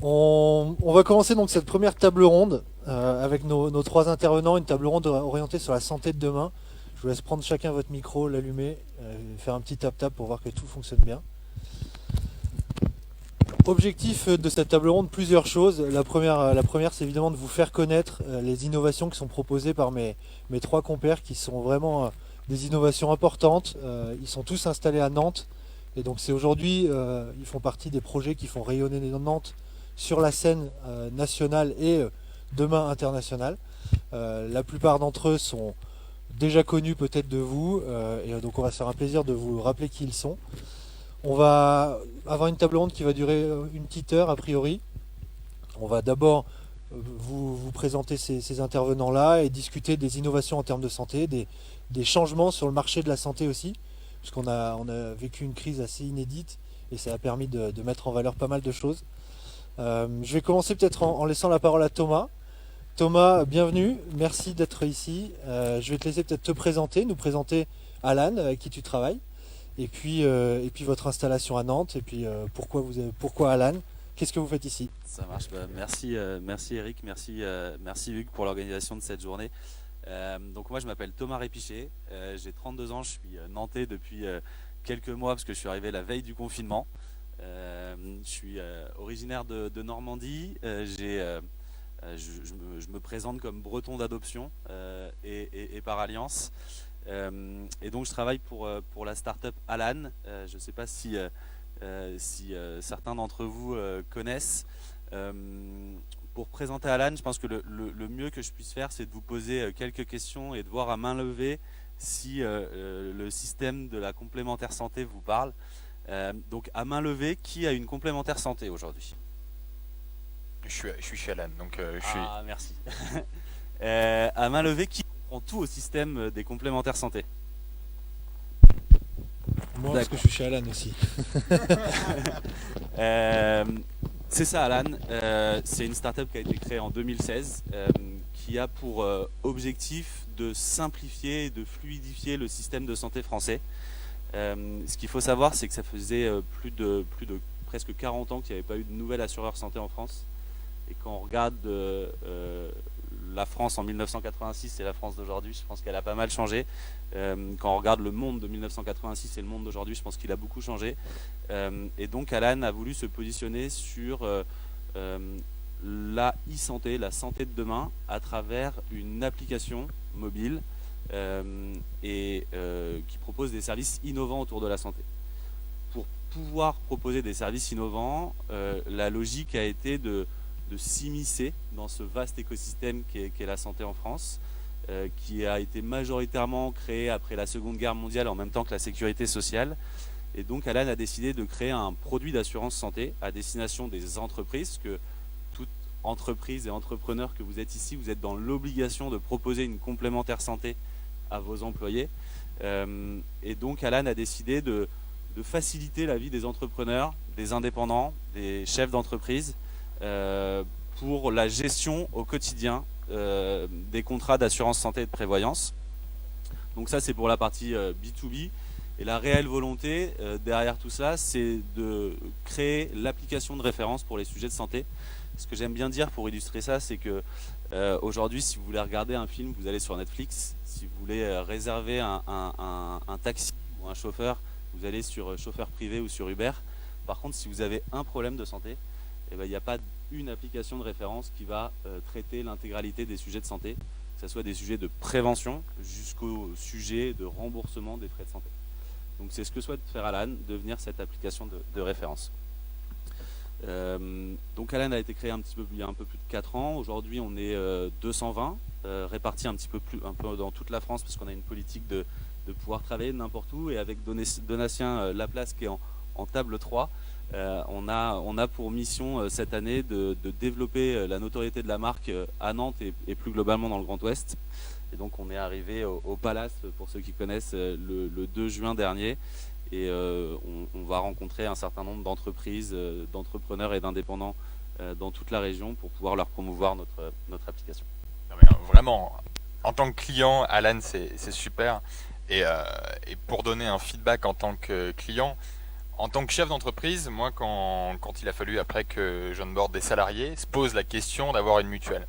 On va commencer donc cette première table ronde avec nos trois intervenants, une table ronde orientée sur la santé de demain. Je vous laisse prendre chacun votre micro, l'allumer, faire un petit tap-tap pour voir que tout fonctionne bien. Objectif de cette table ronde, plusieurs choses. La première c'est évidemment de vous faire connaître les innovations qui sont proposées par mes trois compères qui sont vraiment des innovations importantes. Ils sont tous installés à Nantes et donc c'est aujourd'hui, ils font partie des projets qui font rayonner Nantes sur la scène nationale et demain internationale. La plupart d'entre eux sont déjà connus peut-être de vous et donc on va se faire un plaisir de vous rappeler qui ils sont. On va avoir une table ronde qui va durer une petite heure a priori. On va d'abord vous présenter ces intervenants-là et discuter des innovations en termes de santé, des changements sur le marché de la santé aussi, puisqu'on a vécu une crise assez inédite et ça a permis de mettre en valeur pas mal de choses. Je vais commencer peut-être en laissant la parole à Thomas. Thomas, bienvenue, merci d'être ici. Je vais te laisser peut-être te présenter, nous présenter Alan, avec qui tu travailles. Et puis votre installation à Nantes, et puis pourquoi Alan, qu'est-ce que vous faites ici? Ça marche. Merci, merci Eric, merci Hugues pour l'organisation de cette journée. Donc moi je m'appelle Thomas Répichet, j'ai 32 ans, je suis nantais depuis quelques mois parce que je suis arrivé la veille du confinement. Je suis originaire de Normandie, je me présente comme breton d'adoption et par alliance. Et donc je travaille pour la start-up Alan. Je ne sais pas si certains d'entre vous connaissent. Euh, pour présenter Alan, je pense que le mieux que je puisse faire, c'est de vous poser quelques questions et de voir à main levée si le système de la complémentaire santé vous parle. Donc à main levée, qui a une complémentaire santé aujourd'hui? Je suis chez Alan, donc je suis. Ah, merci. À main levée, qui comprend tout au système des complémentaires santé? Moi, parce que je D'accord. suis chez Alan aussi. Euh, c'est ça, Alan. C'est une startup qui a été créée en 2016, qui a pour objectif de simplifier et de fluidifier le système de santé français. Ce qu'il faut savoir, c'est que ça faisait plus de presque 40 ans qu'il n'y avait pas eu de nouvel assureur santé en France. Et quand on regarde la France en 1986 et la France d'aujourd'hui, je pense qu'elle a pas mal changé. Quand on regarde le monde de 1986 et le monde d'aujourd'hui, je pense qu'il a beaucoup changé. Et donc Alan a voulu se positionner sur la e-santé, la santé de demain, à travers une application mobile qui propose des services innovants autour de la santé. Pour pouvoir proposer des services innovants, la logique a été de s'immiscer dans ce vaste écosystème qu'est la santé en France, qui a été majoritairement créé après la Seconde Guerre mondiale en même temps que la sécurité sociale. Et donc Alan a décidé de créer un produit d'assurance santé à destination des entreprises, parce que toute entreprise et entrepreneur que vous êtes ici, vous êtes dans l'obligation de proposer une complémentaire santé à vos employés. Et donc Alan a décidé de faciliter la vie des entrepreneurs, des indépendants, des chefs d'entreprise, pour la gestion au quotidien des contrats d'assurance santé et de prévoyance. Donc ça c'est pour la partie B2B. Et la réelle volonté derrière tout ça, c'est de créer l'application de référence pour les sujets de santé. Ce que j'aime bien dire pour illustrer ça, c'est que aujourd'hui, si vous voulez regarder un film, vous allez sur Netflix. Si vous voulez réserver un taxi ou un chauffeur, vous allez sur chauffeur privé ou sur Uber. Par contre, si vous avez un problème de santé, eh ben, il n'y a pas une application de référence qui va traiter l'intégralité des sujets de santé, que ce soit des sujets de prévention jusqu'au sujet de remboursement des frais de santé. Donc c'est ce que souhaite faire Alan, devenir cette application de référence. Donc Alan a été créé il y a un peu plus de 4 ans. Aujourd'hui on est 220, répartis un peu dans toute la France, parce qu'on a une politique de pouvoir travailler n'importe où. Et avec Donatien Laplace qui est en table 3, on a pour mission cette année de développer la notoriété de la marque à Nantes et plus globalement dans le Grand Ouest. Et donc on est arrivé au Palace, pour ceux qui connaissent, le 2 juin dernier. Et on va rencontrer un certain nombre d'entreprises, d'entrepreneurs et d'indépendants dans toute la région pour pouvoir leur promouvoir notre application. Non, mais, vraiment, en tant que client, Alan, c'est super. Et pour donner un feedback en tant que client, En tant que chef d'entreprise, moi, quand il a fallu, après que j'onboard des salariés, se pose la question d'avoir une mutuelle.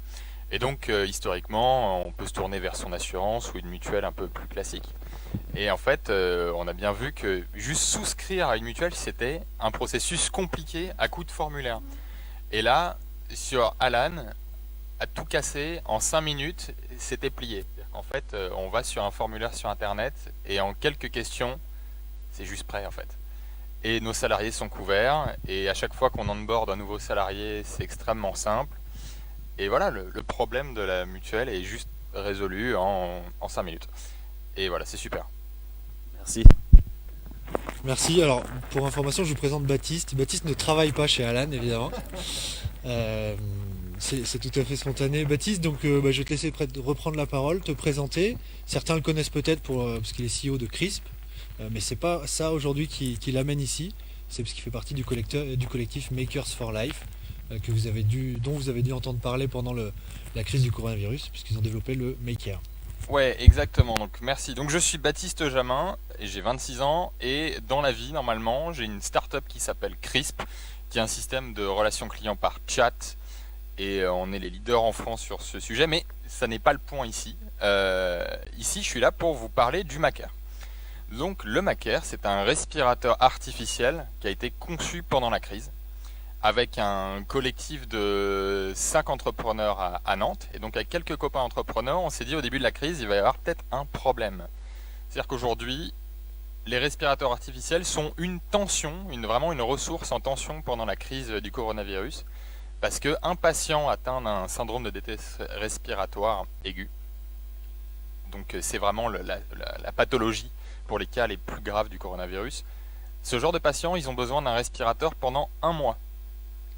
Et donc, historiquement, on peut se tourner vers son assurance ou une mutuelle un peu plus classique. Et en fait, on a bien vu que juste souscrire à une mutuelle, c'était un processus compliqué à coup de formulaire. Et là, sur Alan, à tout casser, en 5 minutes, c'était plié. En fait, on va sur un formulaire sur Internet et en quelques questions, c'est juste prêt en fait. Et nos salariés sont couverts et à chaque fois qu'on onboard un nouveau salarié, c'est extrêmement simple. Et voilà, le problème de la mutuelle est juste résolu en 5 minutes. Et voilà, c'est super. Merci. Merci. Alors, pour information, je vous présente Baptiste. Baptiste ne travaille pas chez Alan, évidemment. Euh, c'est tout à fait spontané. Baptiste, donc je vais te laisser reprendre la parole, te présenter. Certains le connaissent peut-être parce qu'il est CEO de CRISP, mais c'est pas ça aujourd'hui qui l'amène ici. C'est parce qu'il fait partie du collectif Makers for Life, dont vous avez dû entendre parler pendant la crise du coronavirus, puisqu'ils ont développé le Maker. Ouais, exactement. Donc merci. Donc je suis Baptiste Jamin et j'ai 26 ans et dans la vie, normalement, j'ai une start-up qui s'appelle CRISP, qui est un système de relations clients par chat et on est les leaders en France sur ce sujet, mais ça n'est pas le point ici. Ici, je suis là pour vous parler du Maker. Donc le Maker, c'est un respirateur artificiel qui a été conçu pendant la crise avec un collectif de 5 entrepreneurs à Nantes. Et donc avec quelques copains entrepreneurs, on s'est dit au début de la crise, il va y avoir peut-être un problème. C'est-à-dire qu'aujourd'hui, les respirateurs artificiels sont une tension, vraiment une ressource en tension pendant la crise du coronavirus. Parce qu'un patient atteint d'un syndrome de détresse respiratoire aigu, donc c'est vraiment la pathologie pour les cas les plus graves du coronavirus, ce genre de patients, ils ont besoin d'un respirateur pendant 1 mois.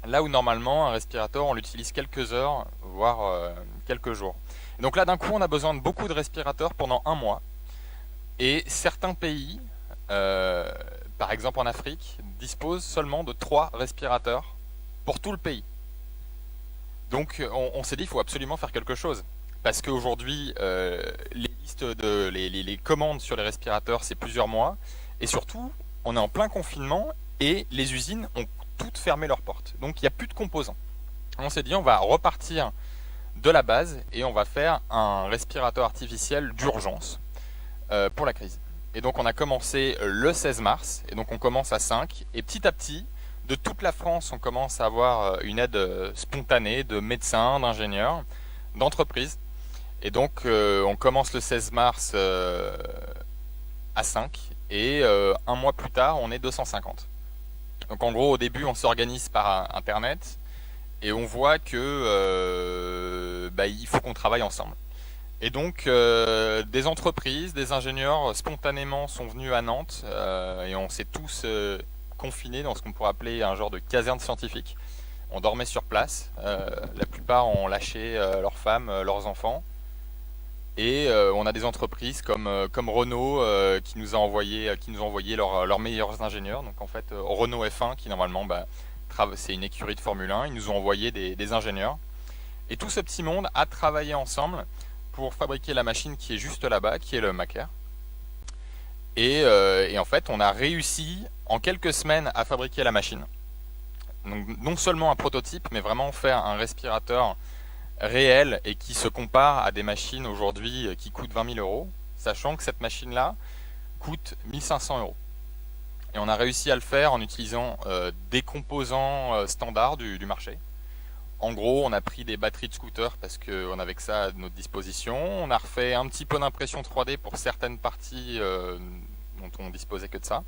Là où normalement un respirateur on l'utilise quelques heures, voire quelques jours. Et donc là d'un coup on a besoin de beaucoup de respirateurs pendant 1 mois. Et certains pays, par exemple en Afrique, disposent seulement de 3 respirateurs pour tout le pays. Donc on s'est dit qu'il faut absolument faire quelque chose. Parce qu'aujourd'hui les commandes sur les respirateurs c'est plusieurs mois. Et surtout on est en plein confinement et les usines ont toutes fermé leurs portes. Donc il n'y a plus de composants. On s'est dit on va repartir de la base et on va faire un respirateur artificiel d'urgence pour la crise. Et donc on a commencé le 16 mars et donc on commence à 5 et petit à petit de toute la France on commence à avoir une aide spontanée de médecins, d'ingénieurs, d'entreprises. Et donc on commence le 16 mars à 5 et 1 mois plus tard on est 250. Donc en gros au début on s'organise par internet et on voit que il faut qu'on travaille ensemble. Et donc des entreprises, des ingénieurs spontanément sont venus à Nantes et on s'est tous confinés dans ce qu'on pourrait appeler un genre de caserne scientifique. On dormait sur place, la plupart ont lâché leurs femmes, leurs enfants. Et on a des entreprises comme Renault qui nous ont envoyé leurs meilleurs ingénieurs. Donc en fait Renault F1 qui normalement c'est une écurie de Formule 1, ils nous ont envoyé des ingénieurs. Et tout ce petit monde a travaillé ensemble pour fabriquer la machine qui est juste là-bas, qui est le Maker. Et en fait on a réussi en quelques semaines à fabriquer la machine. Donc non seulement un prototype, mais vraiment faire un respirateur réel et qui se compare à des machines aujourd'hui qui coûtent 20 000 euros, sachant que cette machine-là coûte 1 500 euros. Et on a réussi à le faire en utilisant des composants standards du marché. En gros, on a pris des batteries de scooter parce qu'on avait que ça à notre disposition. On a refait un petit peu d'impression 3D pour certaines parties dont on disposait que de ça.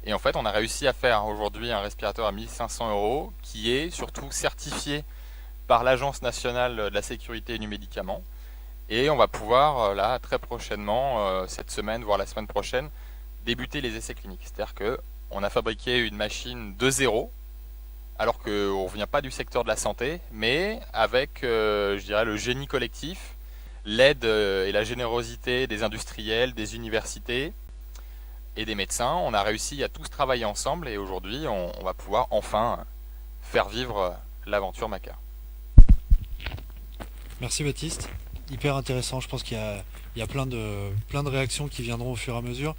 Et en fait, on a réussi à faire aujourd'hui un respirateur à 1 500 euros qui est surtout certifié par l'Agence nationale de la sécurité du médicament. Et on va pouvoir, là, très prochainement, cette semaine, voire la semaine prochaine, débuter les essais cliniques. C'est-à-dire qu'on a fabriqué une machine de zéro, alors qu'on ne vient pas du secteur de la santé, mais avec, je dirais, le génie collectif, l'aide et la générosité des industriels, des universités et des médecins. On a réussi à tous travailler ensemble et aujourd'hui, on va pouvoir enfin faire vivre l'aventure Maker. Merci Baptiste, hyper intéressant. Je pense qu'il y a plein de réactions qui viendront au fur et à mesure.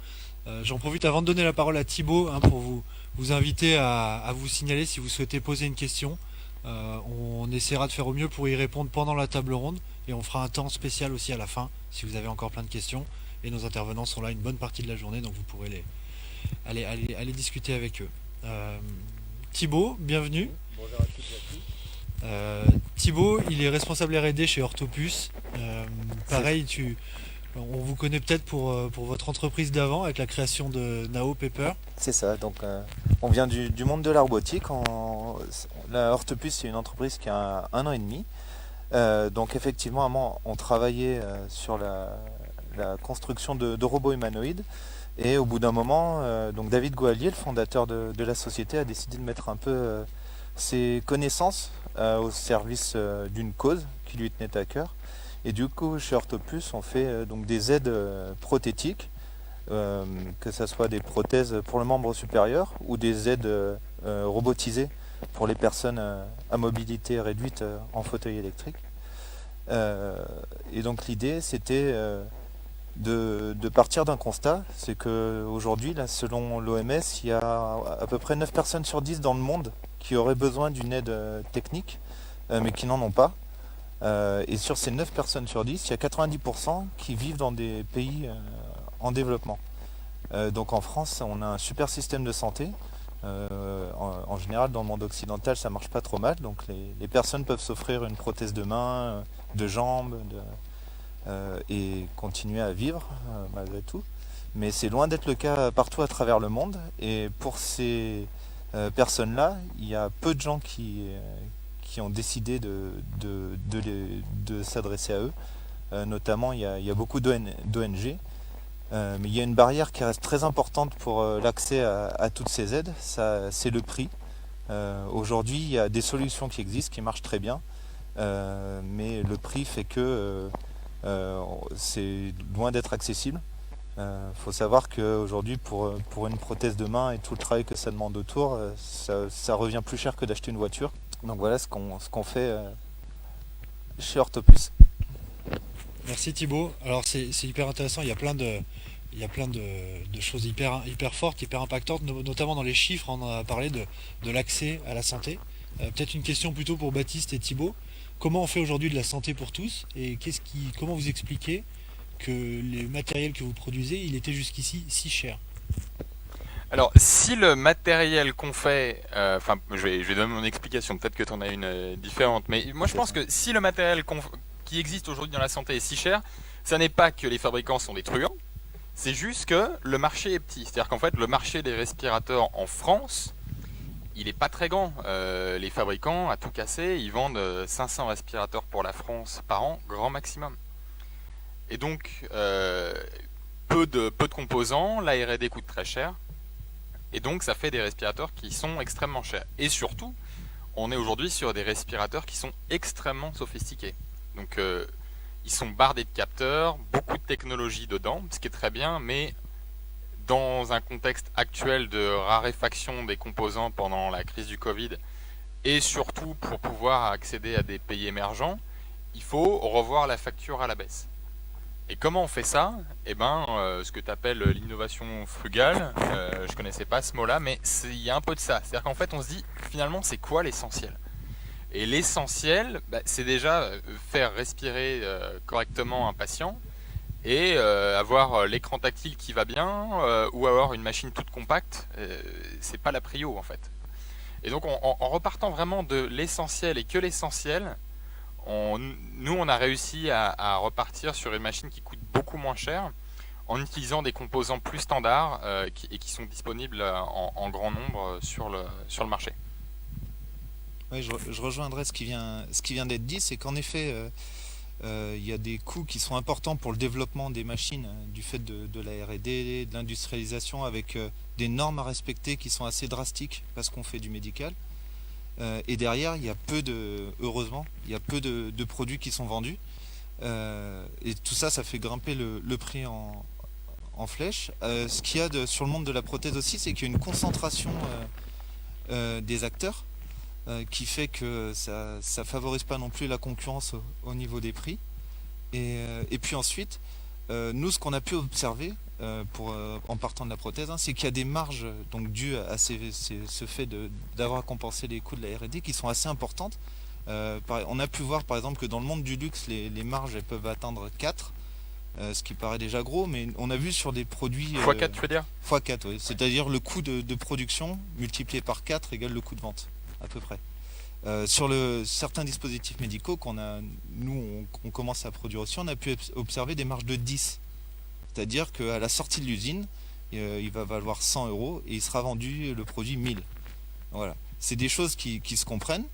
J'en profite avant de donner la parole à Thibaut pour vous inviter à vous signaler si vous souhaitez poser une question. On essaiera de faire au mieux pour y répondre pendant la table ronde et on fera un temps spécial aussi à la fin si vous avez encore plein de questions. Et nos intervenants sont là une bonne partie de la journée, donc vous pourrez aller discuter avec eux. Thibaut, bienvenue. Bonjour à toutes et à tous. Thibaut, il est responsable R&D chez Orthopus. Pareil, on vous connaît peut-être pour votre entreprise d'avant avec la création de Nao Paper. C'est ça, donc on vient du monde de la robotique. La Orthopus, c'est une entreprise qui a 1 an et demi. Donc effectivement, avant, on travaillait sur la construction de robots humanoïdes. Et au bout d'un moment, donc David Goallier, le fondateur de la société, a décidé de mettre un peu ses connaissances au service d'une cause qui lui tenait à cœur. Et du coup, chez Orthopus, on fait donc des aides prothétiques, que ce soit des prothèses pour le membre supérieur ou des aides robotisées pour les personnes à mobilité réduite en fauteuil électrique. Et donc l'idée, c'était de partir d'un constat, c'est qu'aujourd'hui, selon l'OMS, il y a à peu près 9 personnes sur 10 dans le monde qui auraient besoin d'une aide technique, mais qui n'en ont pas. Et sur ces 9 personnes sur 10, il y a 90% qui vivent dans des pays en développement. Donc en France, on a un super système de santé. En général, dans le monde occidental, ça marche pas trop mal. Donc les personnes peuvent s'offrir une prothèse de main, de jambe, et continuer à vivre malgré tout. Mais c'est loin d'être le cas partout à travers le monde. Et pour ces personnes-là, il y a peu de gens qui ont décidé de s'adresser à eux. Notamment, il y a beaucoup d'ONG. Mais il y a une barrière qui reste très importante pour l'accès à toutes ces aides, c'est le prix. Aujourd'hui, il y a des solutions qui existent, qui marchent très bien, mais le prix fait que c'est loin d'être accessible. Faut savoir qu'aujourd'hui, pour une prothèse de main et tout le travail que ça demande autour, ça revient plus cher que d'acheter une voiture. Donc voilà ce qu'on fait chez Orthopus. Merci Thibaut. Alors c'est hyper intéressant, il y a plein de choses hyper fortes, hyper impactantes, notamment dans les chiffres, on en a parlé de l'accès à la santé. Peut-être une question plutôt pour Baptiste et Thibaut. Comment on fait aujourd'hui de la santé pour tous et comment vous expliquez que les matériels que vous produisez, il était jusqu'ici si cher? Alors, si le matériel qu'on fait, je vais donner mon explication, peut-être que tu en as une différente, mais moi je pense que si le matériel qui existe aujourd'hui dans la santé est si cher, ça n'est pas que les fabricants sont des truands, c'est juste que le marché est petit. C'est-à-dire qu'en fait, le marché des respirateurs en France, il n'est pas très grand. Les fabricants, à tout casser, ils vendent 500 respirateurs pour la France par an, grand maximum. Et donc, peu de composants, la R&D coûte très cher, et donc ça fait des respirateurs qui sont extrêmement chers. Et surtout, on est aujourd'hui sur des respirateurs qui sont extrêmement sophistiqués. Donc ils sont bardés de capteurs, beaucoup de technologie dedans, ce qui est très bien, mais dans un contexte actuel de raréfaction des composants pendant la crise du Covid, et surtout pour pouvoir accéder à des pays émergents, il faut revoir la facture à la baisse. Et comment on fait ça? Ce que tu appelles l'innovation frugale, je connaissais pas ce mot-là, mais il y a un peu de ça. C'est-à-dire qu'en fait, on se dit, finalement, c'est quoi l'essentiel? Et l'essentiel, c'est déjà faire respirer correctement un patient et avoir l'écran tactile qui va bien ou avoir une machine toute compacte. C'est pas la prio, en fait. Et donc, en repartant vraiment de l'essentiel et que l'essentiel, nous, on a réussi à repartir sur une machine qui coûte beaucoup moins cher en utilisant des composants plus standards et qui sont disponibles en grand nombre sur le marché. Oui, je rejoindrai ce qui vient d'être dit, c'est qu'en effet, il y a des coûts qui sont importants pour le développement des machines du fait de la R&D, de l'industrialisation, avec des normes à respecter qui sont assez drastiques parce qu'on fait du médical. Et derrière, heureusement, il y a peu de produits qui sont vendus. Et tout ça, ça fait grimper le prix en flèche. Ce qu'il y a sur le monde de la prothèse aussi, c'est qu'il y a une concentration des acteurs qui fait que ça favorise pas non plus la concurrence au niveau des prix. Et puis ensuite, Nous, ce qu'on a pu observer en partant de la prothèse, c'est qu'il y a des marges donc dues à ce fait d'avoir compensé les coûts de la R&D qui sont assez importantes. On a pu voir par exemple que dans le monde du luxe, les marges elles peuvent atteindre 4, ce qui paraît déjà gros, mais on a vu sur des produits... x4, tu veux dire? x4, oui. C'est-à-dire le coût de production multiplié par 4 égale le coût de vente, à peu près. Sur certains dispositifs médicaux on commence à produire aussi, on a pu observer des marges de 10. C'est-à-dire qu'à la sortie de l'usine, il va valoir 100 € et il sera vendu le produit 1000. Voilà. C'est des choses qui se comprennent.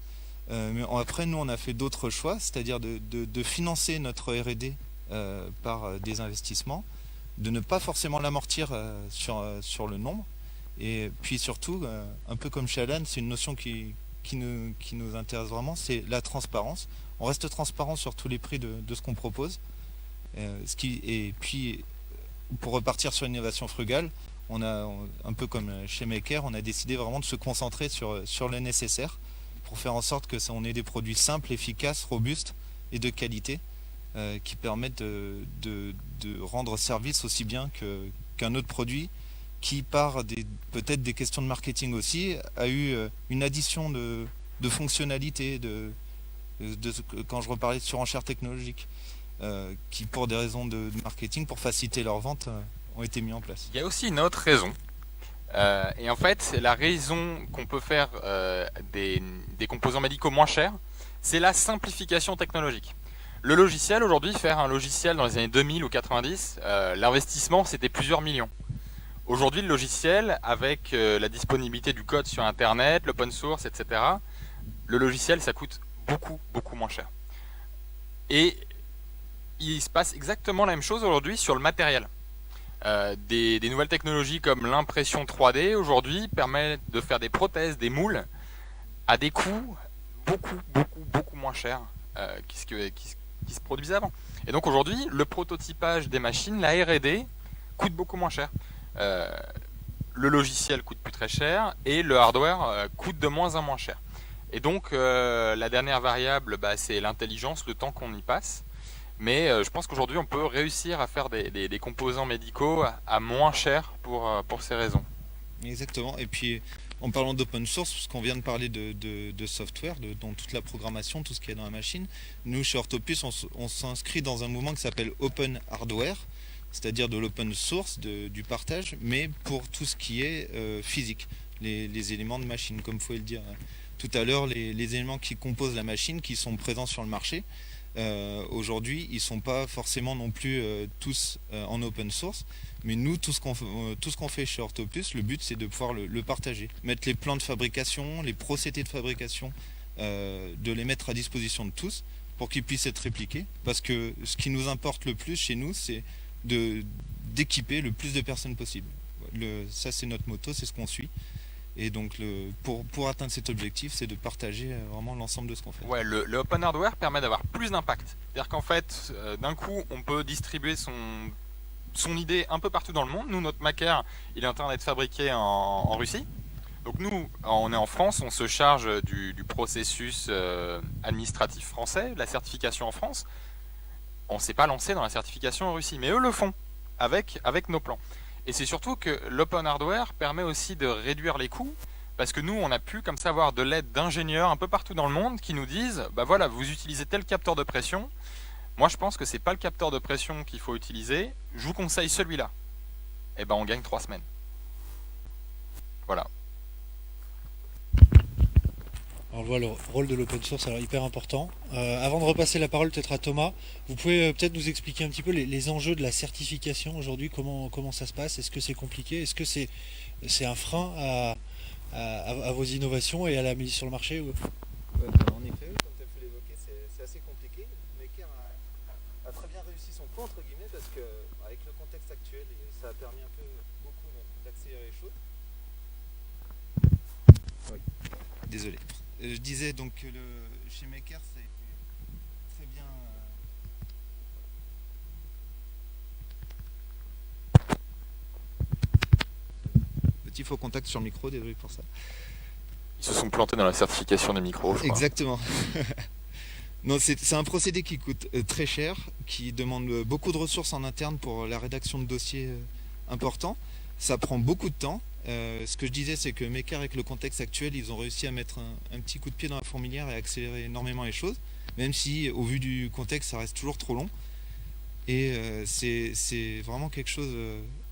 Mais après, nous, on a fait d'autres choix, c'est-à-dire de financer notre R&D par des investissements, de ne pas forcément l'amortir sur le nombre. Et puis surtout, un peu comme chez Alan, c'est une notion qui nous intéresse vraiment, c'est la transparence. On reste transparent sur tous les prix de ce qu'on propose. Et puis, pour repartir sur l'innovation frugale, un peu comme chez Maker, on a décidé vraiment de se concentrer sur le nécessaire pour faire en sorte que on ait des produits simples, efficaces, robustes et de qualité qui permettent de rendre service aussi bien qu'un autre produit qui, par peut-être des questions de marketing aussi, a eu une addition de fonctionnalités, quand je reparlais de surenchère technologique, qui pour des raisons de marketing, pour faciliter leur vente, ont été mis en place. Il y a aussi une autre raison. Et en fait, la raison qu'on peut faire des composants médicaux moins chers, c'est la simplification technologique. Le logiciel, aujourd'hui, faire un logiciel dans les années 2000 ou 90, l'investissement, c'était plusieurs millions. Aujourd'hui, le logiciel, avec la disponibilité du code sur Internet, l'open source, etc., le logiciel, ça coûte beaucoup, beaucoup moins cher. Et il se passe exactement la même chose aujourd'hui sur le matériel. Des nouvelles technologies comme l'impression 3D, aujourd'hui, permettent de faire des prothèses, des moules, à des coûts beaucoup, beaucoup, beaucoup moins chers qui se produisaient avant. Et donc aujourd'hui, le prototypage des machines, la R&D, coûte beaucoup moins cher. Le logiciel coûte plus très cher et le hardware coûte de moins en moins cher. Et donc la dernière variable, c'est l'intelligence, le temps qu'on y passe. Mais je pense qu'aujourd'hui on peut réussir à faire des composants médicaux à moins cher pour ces raisons. Exactement. Et puis en parlant d'open source, parce qu'on vient de parler de software, dans toute la programmation, tout ce qu'il y a dans la machine, nous chez Orthopus on s'inscrit dans un mouvement qui s'appelle Open Hardware, c'est-à-dire de l'open source, du partage, mais pour tout ce qui est physique, les éléments de machine, comme vous pouvez le dire tout à l'heure, les éléments qui composent la machine, qui sont présents sur le marché. Aujourd'hui, ils ne sont pas forcément non plus tous en open source, mais nous, tout ce qu'on fait chez Orthopus, le but c'est de pouvoir le partager, mettre les plans de fabrication, les procédés de fabrication, de les mettre à disposition de tous pour qu'ils puissent être répliqués, parce que ce qui nous importe le plus chez nous, c'est d'équiper le plus de personnes possible. Ça c'est notre motto, c'est ce qu'on suit. Et donc pour atteindre cet objectif, c'est de partager vraiment l'ensemble de ce qu'on fait. Ouais, le open hardware permet d'avoir plus d'impact. C'est-à-dire qu'en fait, d'un coup, on peut distribuer son idée un peu partout dans le monde. Nous, notre Maker, il est en train d'être fabriqué en Russie. Donc nous, on est en France, on se charge du processus administratif français, de la certification en France. On ne s'est pas lancé dans la certification en Russie, mais eux le font avec nos plans. Et c'est surtout que l'open hardware permet aussi de réduire les coûts, parce que nous, on a pu comme ça avoir de l'aide d'ingénieurs un peu partout dans le monde qui nous disent, voilà, vous utilisez tel capteur de pression, moi je pense que c'est pas le capteur de pression qu'il faut utiliser, je vous conseille celui-là. Et on gagne 3 semaines. Voilà. Alors, on voit le rôle de l'open source, alors hyper important. Avant de repasser la parole peut-être à Thomas, vous pouvez peut-être nous expliquer un petit peu les enjeux de la certification aujourd'hui, comment ça se passe, est-ce que c'est compliqué, est-ce que c'est un frein à vos innovations et à la mise sur le marché ou... En effet, comme tu as pu l'évoquer, c'est assez compliqué. Maker a très bien réussi son coup, entre guillemets, parce qu'avec le contexte actuel, ça a permis un peu beaucoup d'accélérer les choses. Oui. Désolé. Je disais donc que chez Maker, ça a été très bien. Petit faux contact sur le micro, désolé pour ça. Ils se sont plantés dans la certification des micros, je crois. Exactement. Non, c'est un procédé qui coûte très cher, qui demande beaucoup de ressources en interne pour la rédaction de dossiers importants. Ça prend beaucoup de temps. Ce que je disais, c'est que Mecar, avec le contexte actuel, ils ont réussi à mettre un petit coup de pied dans la fourmilière et accélérer énormément les choses, même si, au vu du contexte, ça reste toujours trop long. Et c'est vraiment quelque chose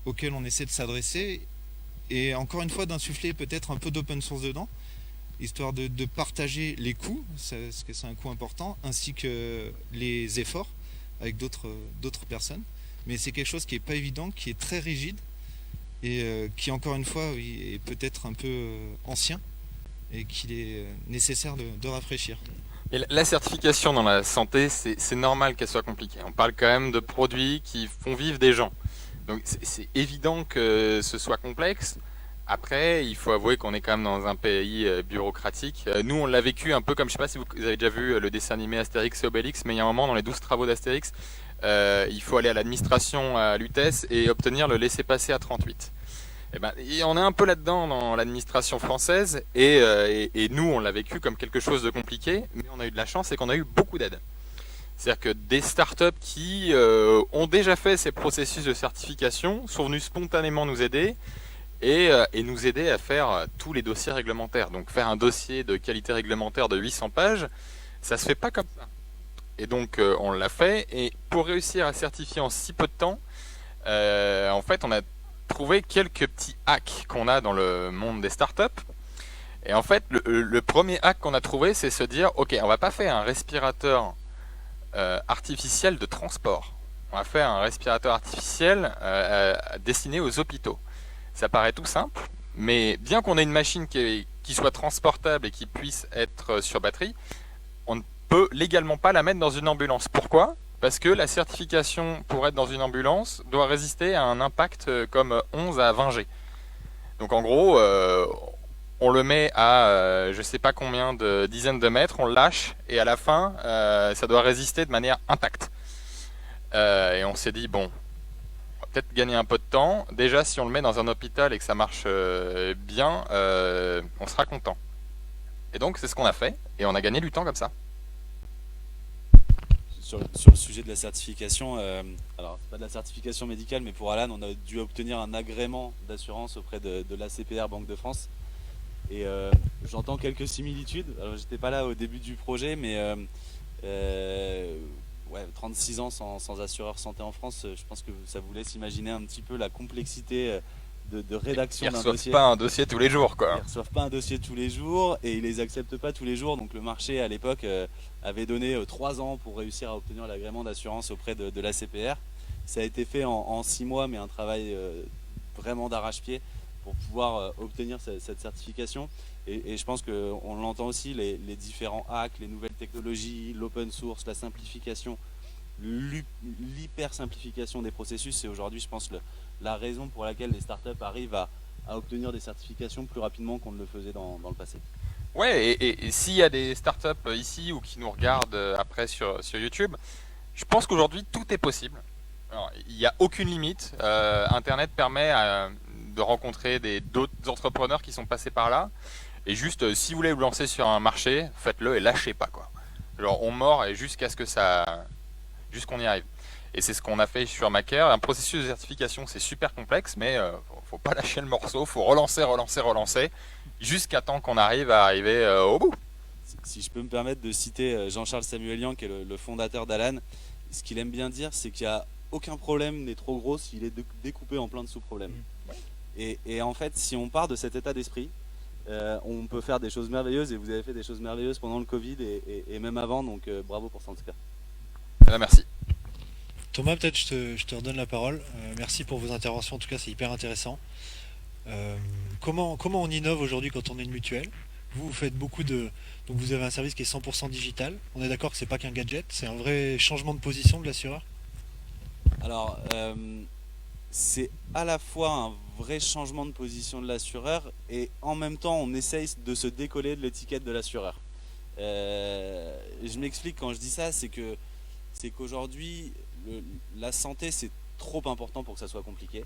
auquel on essaie de s'adresser. Et encore une fois, d'insuffler peut-être un peu d'open source dedans, histoire de partager les coûts, parce que c'est un coût important, ainsi que les efforts avec d'autres personnes. Mais c'est quelque chose qui n'est pas évident, qui est très rigide, et qui, encore une fois, oui, est peut-être un peu ancien, et qu'il est nécessaire de rafraîchir. Et la certification dans la santé, c'est normal qu'elle soit compliquée. On parle quand même de produits qui font vivre des gens. Donc c'est évident que ce soit complexe. Après, il faut avouer qu'on est quand même dans un pays bureaucratique. Nous, on l'a vécu un peu comme, je sais pas si vous avez déjà vu le dessin animé Astérix et Obélix, mais il y a un moment dans les 12 travaux d'Astérix, il faut aller à l'administration à Lutèce et obtenir le laissez-passer à 38. Eh ben, et on est un peu là-dedans dans l'administration française et nous, on l'a vécu comme quelque chose de compliqué, mais on a eu de la chance et qu'on a eu beaucoup d'aide. C'est-à-dire que des startups qui ont déjà fait ces processus de certification sont venus spontanément nous aider et nous aider à faire tous les dossiers réglementaires. Donc faire un dossier de qualité réglementaire de 800 pages, ça se fait pas comme ça. Et donc on l'a fait, et pour réussir à certifier en si peu de temps, en fait on a trouvé quelques petits hacks qu'on a dans le monde des startups. Et en fait le premier hack qu'on a trouvé, c'est se dire, ok, on va pas faire un respirateur artificiel de transport. On va faire un respirateur artificiel destiné aux hôpitaux. Ça paraît tout simple, mais bien qu'on ait une machine qui soit transportable et qui puisse être sur batterie, on ne peut légalement pas la mettre dans une ambulance. Pourquoi ? Parce que la certification pour être dans une ambulance doit résister à un impact comme 11 à 20 G. Donc en gros, on le met à je sais pas combien de dizaines de mètres, on le lâche, et à la fin, ça doit résister de manière intacte. Et on s'est dit, bon, on va peut-être gagner un peu de temps. Déjà, si on le met dans un hôpital et que ça marche bien, on sera content. Et donc, c'est ce qu'on a fait, et on a gagné du temps comme ça. Sur le sujet de la certification, alors c'est pas de la certification médicale, mais pour Alan, on a dû obtenir un agrément d'assurance auprès de l'ACPR Banque de France. Et j'entends quelques similitudes. Alors j'étais pas là au début du projet, mais ouais, 36 ans sans assureur santé en France, je pense que ça vous laisse imaginer un petit peu la complexité de rédaction d'un dossier. Ils reçoivent pas un dossier tous les jours, quoi. Ils reçoivent pas un dossier tous les jours et ils les acceptent pas tous les jours. Donc le marché à l'époque avait donné 3 ans pour réussir à obtenir l'agrément d'assurance auprès de l'ACPR. Ça a été fait en 6 mois, mais un travail vraiment d'arrache-pied pour pouvoir obtenir cette certification. Et je pense qu'on l'entend aussi, les différents hacks, les nouvelles technologies, l'open source, la simplification, l'hyper simplification des processus, c'est aujourd'hui, je pense, la raison pour laquelle les startups arrivent à obtenir des certifications plus rapidement qu'on ne le faisait dans le passé. Ouais, et s'il y a des startups ici ou qui nous regardent après sur YouTube, je pense qu'aujourd'hui tout est possible. Alors, il n'y a aucune limite. Internet permet de rencontrer d'autres entrepreneurs qui sont passés par là. Et juste, si vous voulez vous lancer sur un marché, faites-le et lâchez pas, quoi. Genre, on mord et jusqu'à ce que jusqu'on y arrive. Et c'est ce qu'on a fait sur Maker. Un processus de certification, c'est super complexe, mais faut pas lâcher le morceau, faut relancer, jusqu'à temps qu'on arriver au bout. Si je peux me permettre de citer Jean-Charles Samuelian, qui est le fondateur d'Alan, ce qu'il aime bien dire, c'est qu'il n'y a aucun problème n'est trop gros s'il est découpé en plein de sous-problèmes. Et en fait, si on part de cet état d'esprit, on peut faire des choses merveilleuses, et vous avez fait des choses merveilleuses pendant le Covid et même avant, donc bravo pour ça en tout cas. Merci. Thomas, peut-être je te redonne la parole. Merci pour vos interventions, en tout cas c'est hyper intéressant. Comment on innove aujourd'hui quand on est une mutuelle ? Vous faites beaucoup de... Donc vous avez un service qui est 100% digital. On est d'accord que c'est pas qu'un gadget, c'est un vrai changement de position de l'assureur ? Alors, c'est à la fois un vrai changement de position de l'assureur et en même temps on essaye de se décoller de l'étiquette de l'assureur. Je m'explique quand je dis ça, c'est qu'aujourd'hui la santé c'est trop important pour que ça soit compliqué,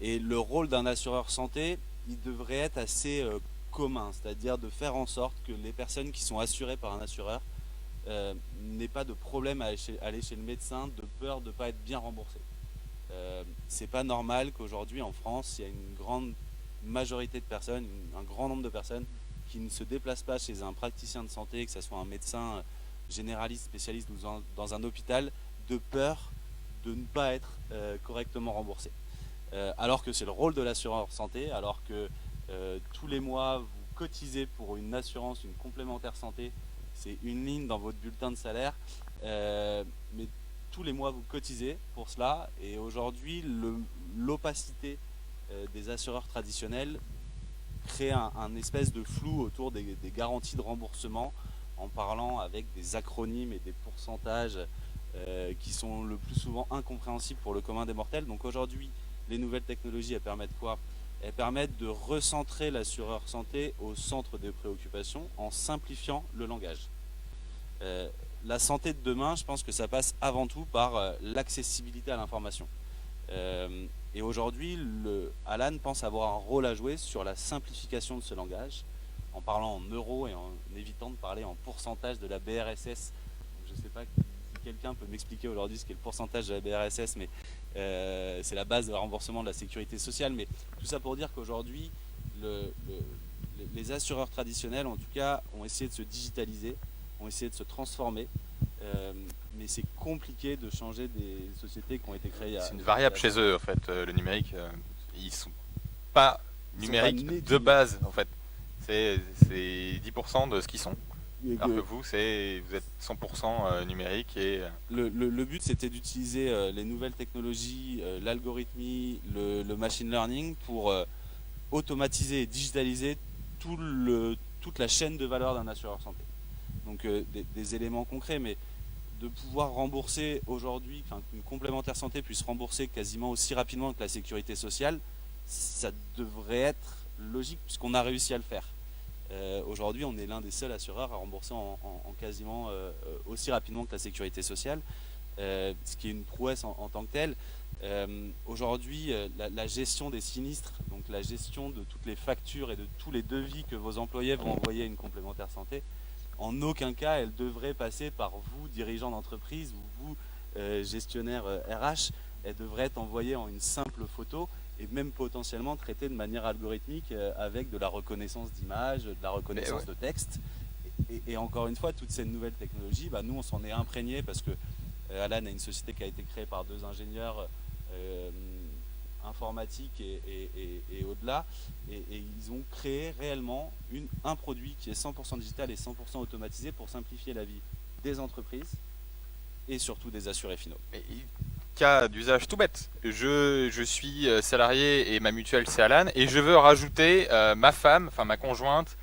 et le rôle d'un assureur santé il devrait être assez commun, c'est-à-dire de faire en sorte que les personnes qui sont assurées par un assureur n'aient pas de problème à aller chez le médecin de peur de ne pas être bien remboursé. C'est pas normal qu'aujourd'hui en France, il y a une grande majorité de personnes, un grand nombre de personnes qui ne se déplacent pas chez un praticien de santé, que ce soit un médecin généraliste, spécialiste ou dans un hôpital, de peur de ne pas être correctement remboursé. Alors que c'est le rôle de l'assureur santé, alors que tous les mois vous cotisez pour une assurance, une complémentaire santé, c'est une ligne dans votre bulletin de salaire, mais tous les mois vous cotisez pour cela, et aujourd'hui l'opacité des assureurs traditionnels crée un espèce de flou autour des garanties de remboursement, en parlant avec des acronymes et des pourcentages qui sont le plus souvent incompréhensibles pour le commun des mortels. Donc aujourd'hui, les nouvelles technologies, elles permettent quoi? Elles permettent de recentrer l'assureur santé au centre des préoccupations en simplifiant le langage. La santé de demain, je pense que ça passe avant tout par l'accessibilité à l'information. Et aujourd'hui, Alan pense avoir un rôle à jouer sur la simplification de ce langage, en parlant en euros et en évitant de parler en pourcentage de la BRSS. Je ne sais pas si quelqu'un peut m'expliquer aujourd'hui ce qu'est le pourcentage de la BRSS, mais c'est la base de remboursement de la sécurité sociale. Mais tout ça pour dire qu'aujourd'hui, les assureurs traditionnels, en tout cas, ont essayé de se digitaliser, ont essayé de se transformer. Mais c'est compliqué de changer des sociétés qui ont été créées. C'est une variable chez eux, en fait, le numérique. Ils sont pas numériques de base, en fait. C'est 10% de ce qu'ils sont. Alors que vous êtes 100% numérique. Et le but, c'était d'utiliser les nouvelles technologies, l'algorithmie, le machine learning pour automatiser et digitaliser toute la chaîne de valeur d'un assureur santé. Donc des éléments concrets, mais de pouvoir rembourser aujourd'hui, qu'une complémentaire santé puisse rembourser quasiment aussi rapidement que la sécurité sociale, ça devrait être logique puisqu'on a réussi à le faire. Aujourd'hui, on est l'un des seuls assureurs à rembourser en quasiment aussi rapidement que la sécurité sociale, ce qui est une prouesse en tant que telle. Aujourd'hui, la gestion des sinistres, donc la gestion de toutes les factures et de tous les devis que vos employés vont envoyer à une complémentaire santé, en aucun cas elle devrait passer par vous, dirigeant d'entreprise, ou vous, gestionnaire RH. Elle devrait être envoyée en une simple photo et même potentiellement traitée de manière algorithmique avec de la reconnaissance d'image, de la reconnaissance de texte. Et encore une fois, toutes ces nouvelles technologies, nous on s'en est imprégné parce que Alan a une société qui a été créée par 2 ingénieurs informatiques et au-delà, et ils ont créé réellement un produit qui est 100% digital et 100% automatisé pour simplifier la vie des entreprises et surtout des assurés finaux. Mais cas d'usage tout bête, je suis salarié et ma mutuelle c'est Alan, et je veux rajouter ma femme, enfin ma conjointe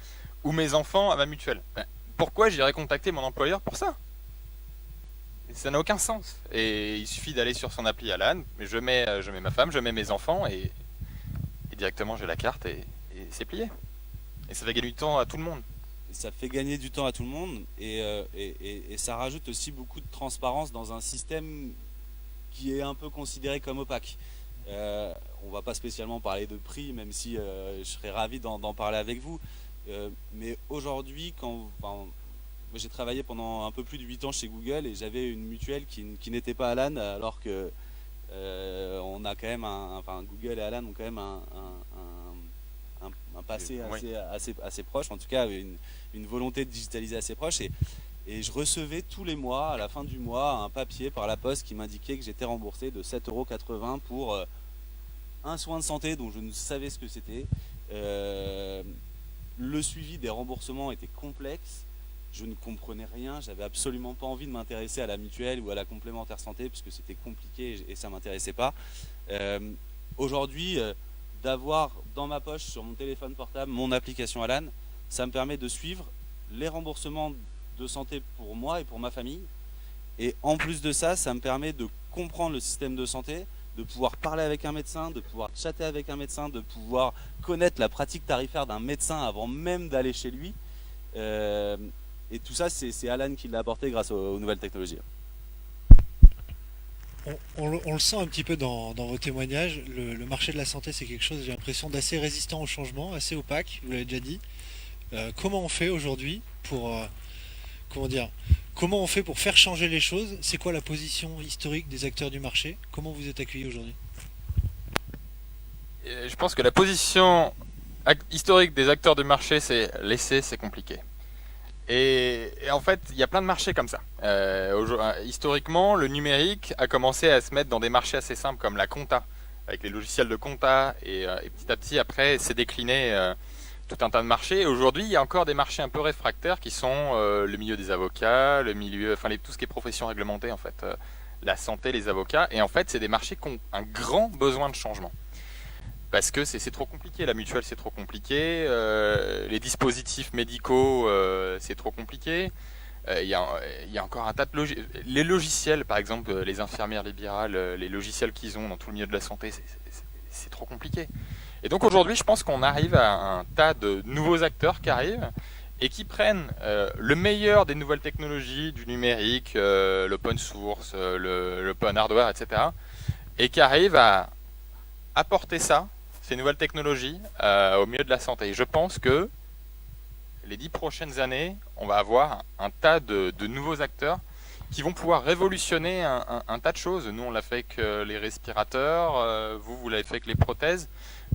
ou mes enfants à ma mutuelle. Pourquoi j'irais contacter mon employeur pour ça? Ça n'a aucun sens. Et il suffit d'aller sur son appli Alan, je mets ma femme, je mets mes enfants, et directement j'ai la carte et c'est plié. Et ça fait gagner du temps à tout le monde. Ça fait gagner du temps à tout le monde, et ça rajoute aussi beaucoup de transparence dans un système qui est un peu considéré comme opaque. On va pas spécialement parler de prix, même si je serais ravi d'en parler avec vous. Mais aujourd'hui, moi, j'ai travaillé pendant un peu plus de 8 ans chez Google et j'avais une mutuelle qui n'était pas Alan, alors que on a quand même Google et Alan ont quand même un passé assez proche, en tout cas une volonté de digitaliser assez proche, et je recevais tous les mois, à la fin du mois, un papier par la poste qui m'indiquait que j'étais remboursé de 7,80 € pour un soin de santé dont je ne savais ce que c'était. Le suivi des remboursements était complexe. Je ne comprenais rien, j'avais absolument pas envie de m'intéresser à la mutuelle ou à la complémentaire santé puisque c'était compliqué et ça m'intéressait pas. Aujourd'hui, d'avoir dans ma poche, sur mon téléphone portable, mon application Alan, ça me permet de suivre les remboursements de santé pour moi et pour ma famille. Et en plus de ça, ça me permet de comprendre le système de santé, de pouvoir parler avec un médecin, de pouvoir chatter avec un médecin, de pouvoir connaître la pratique tarifaire d'un médecin avant même d'aller chez lui. Et tout ça, c'est Alan qui l'a apporté grâce aux nouvelles technologies. On le sent un petit peu dans vos témoignages. Le marché de la santé, c'est quelque chose, j'ai l'impression, d'assez résistant au changement, assez opaque, vous l'avez déjà dit. Comment on fait aujourd'hui pour Comment on fait pour faire changer les choses? C'est quoi la position historique des acteurs du marché? Comment vous êtes accueillis aujourd'hui? Et je pense que la position historique des acteurs du marché, c'est laisser, c'est compliqué. Et en fait, il y a plein de marchés comme ça. Historiquement, le numérique a commencé à se mettre dans des marchés assez simples comme la compta, avec les logiciels de compta, et petit à petit, après, c'est décliné tout un tas de marchés. Et aujourd'hui, il y a encore des marchés un peu réfractaires qui sont le milieu des avocats, le milieu, enfin tout ce qui est profession réglementée, en fait, la santé, les avocats. Et en fait, c'est des marchés qui ont un grand besoin de changement. Parce que c'est trop compliqué, la mutuelle c'est trop compliqué, les dispositifs médicaux c'est trop compliqué, il y a encore un tas de les logiciels par exemple, les infirmières libérales, les logiciels qu'ils ont dans tout le milieu de la santé, c'est trop compliqué. Et donc aujourd'hui je pense qu'on arrive à un tas de nouveaux acteurs qui arrivent et qui prennent le meilleur des nouvelles technologies, du numérique, l'open source, l'open hardware, etc. et qui arrivent à apporter ça, ces nouvelles technologies, au milieu de la santé. Et je pense que les 10 prochaines années, on va avoir un tas de nouveaux acteurs qui vont pouvoir révolutionner un tas de choses. Nous, on l'a fait avec les respirateurs, vous l'avez fait avec les prothèses.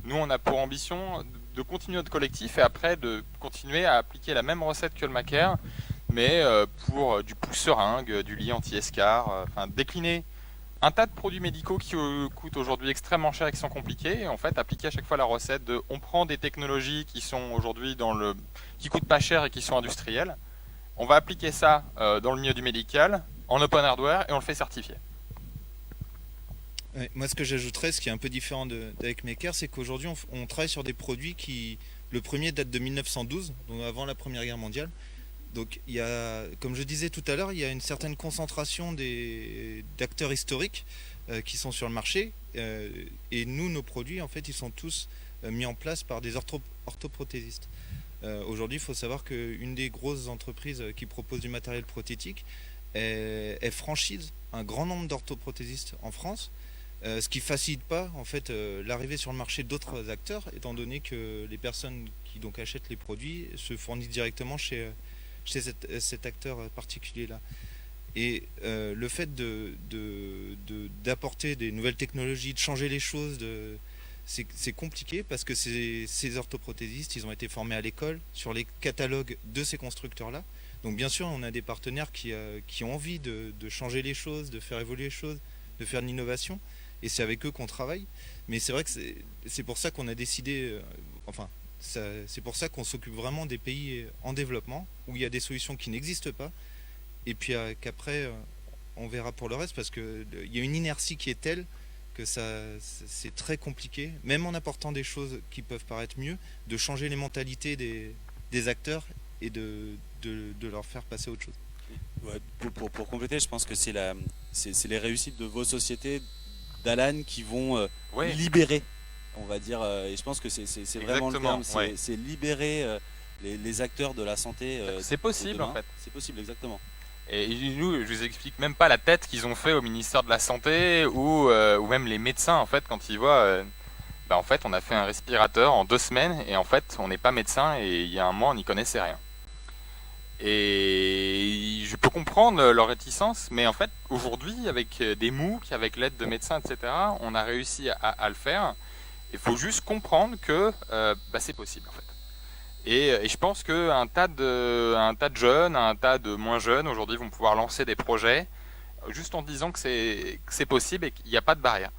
Nous, on a pour ambition de continuer notre collectif et après de continuer à appliquer la même recette que le Macaire, mais pour du pouce-seringue, du lit anti-escar, enfin décliner un tas de produits médicaux qui coûtent aujourd'hui extrêmement cher et qui sont compliqués, et en fait appliquer à chaque fois la recette de on prend des technologies qui sont aujourd'hui qui coûtent pas cher et qui sont industrielles, on va appliquer ça dans le milieu du médical en open hardware et on le fait certifier. Ouais, moi, ce que j'ajouterais, ce qui est un peu différent d'avec Maker, c'est qu'aujourd'hui, on travaille sur des produits qui. Le premier date de 1912, donc avant la Première Guerre mondiale. Donc, il y a, comme je disais tout à l'heure, il y a une certaine concentration d'acteurs historiques qui sont sur le marché. Et nous, nos produits, en fait, ils sont tous mis en place par des orthoprothésistes. Aujourd'hui, il faut savoir qu'une des grosses entreprises qui propose du matériel prothétique, elle franchise un grand nombre d'orthoprothésistes en France. Ce qui facilite pas en fait l'arrivée sur le marché d'autres acteurs, étant donné que les personnes qui donc achètent les produits se fournissent directement chez cet acteur particulier-là. Et le fait d'apporter des nouvelles technologies, de changer les choses, c'est compliqué parce que ces orthoprothésistes, ils ont été formés à l'école sur les catalogues de ces constructeurs-là. Donc bien sûr, on a des partenaires qui ont envie de changer les choses, de faire évoluer les choses, de faire de l'innovation. Et c'est avec eux qu'on travaille. Mais c'est vrai que c'est pour ça qu'on a décidé, c'est pour ça qu'on s'occupe vraiment des pays en développement, où il y a des solutions qui n'existent pas, et puis qu'après, on verra pour le reste, parce qu'il y a une inertie qui est telle que c'est très compliqué, même en apportant des choses qui peuvent paraître mieux, de changer les mentalités des acteurs et de leur faire passer à autre chose. Ouais, pour compléter, je pense que c'est les réussites de vos sociétés, d'Alan, qui vont Ouais. libérer, on va dire, et je pense que c'est vraiment le terme, ouais. c'est libérer les acteurs de la santé. C'est possible en fait. C'est possible, exactement. Et nous, je vous explique même pas la tête qu'ils ont fait au ministère de la Santé ou même les médecins en fait quand ils voient. En fait, on a fait un respirateur en 2 semaines et en fait, on n'est pas médecin et il y a un mois, on n'y connaissait rien. Et je peux comprendre leur réticence, mais en fait, aujourd'hui, avec des MOOC, avec l'aide de médecins, etc., on a réussi à le faire. Il faut juste comprendre que c'est possible en fait. Et je pense qu'un tas de jeunes, un tas de moins jeunes aujourd'hui vont pouvoir lancer des projets juste en disant que c'est possible et qu'il n'y a pas de barrière.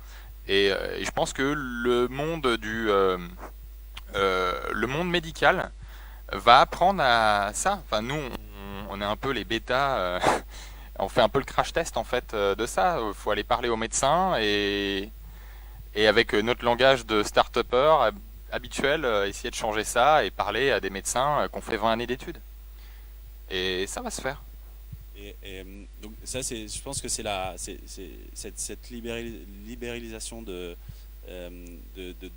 Et je pense que le monde médical va apprendre à ça. Enfin, nous, on est un peu les bêtas, on fait un peu le crash test en fait de ça. Il faut aller parler aux médecins et avec notre langage de start-upper habituel, essayer de changer ça et parler à des médecins qui ont fait 20 années d'études. Et ça va se faire. Donc ça, je pense que c'est cette libéralisation de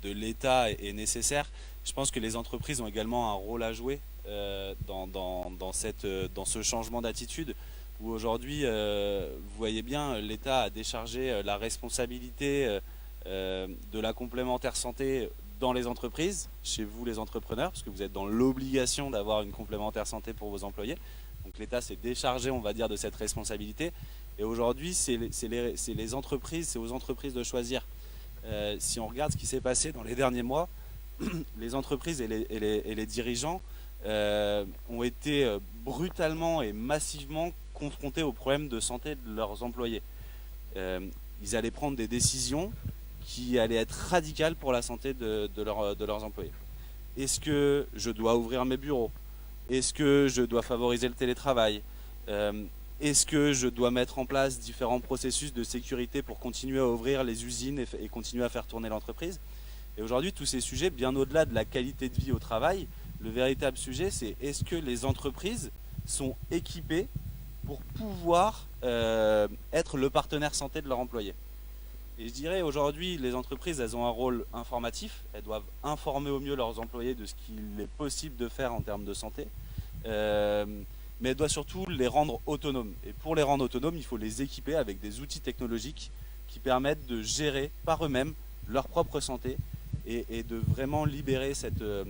l'État est nécessaire. Je pense que les entreprises ont également un rôle à jouer dans ce changement d'attitude, où aujourd'hui, vous voyez bien, l'État a déchargé la responsabilité de la complémentaire santé dans les entreprises, chez vous les entrepreneurs, parce que vous êtes dans l'obligation d'avoir une complémentaire santé pour vos employés. Donc l'État s'est déchargé, on va dire, de cette responsabilité. Et aujourd'hui, c'est les entreprises, c'est aux entreprises de choisir. Si on regarde ce qui s'est passé dans les derniers mois, les entreprises et les dirigeants ont été brutalement et massivement confrontés aux problèmes de santé de leurs employés. Ils allaient prendre des décisions qui allaient être radicales pour la santé de leurs employés. Est-ce que je dois ouvrir mes bureaux? Est-ce que je dois favoriser le télétravail? Est-ce que je dois mettre en place différents processus de sécurité pour continuer à ouvrir les usines et continuer à faire tourner l'entreprise? Et aujourd'hui, tous ces sujets, bien au-delà de la qualité de vie au travail, le véritable sujet, c'est est-ce que les entreprises sont équipées pour pouvoir être le partenaire santé de leurs employés? Et je dirais aujourd'hui, les entreprises, elles ont un rôle informatif. Elles doivent informer au mieux leurs employés de ce qu'il est possible de faire en termes de santé. Mais elles doivent surtout les rendre autonomes. Et pour les rendre autonomes, il faut les équiper avec des outils technologiques qui permettent de gérer par eux-mêmes leur propre santé et de vraiment libérer ce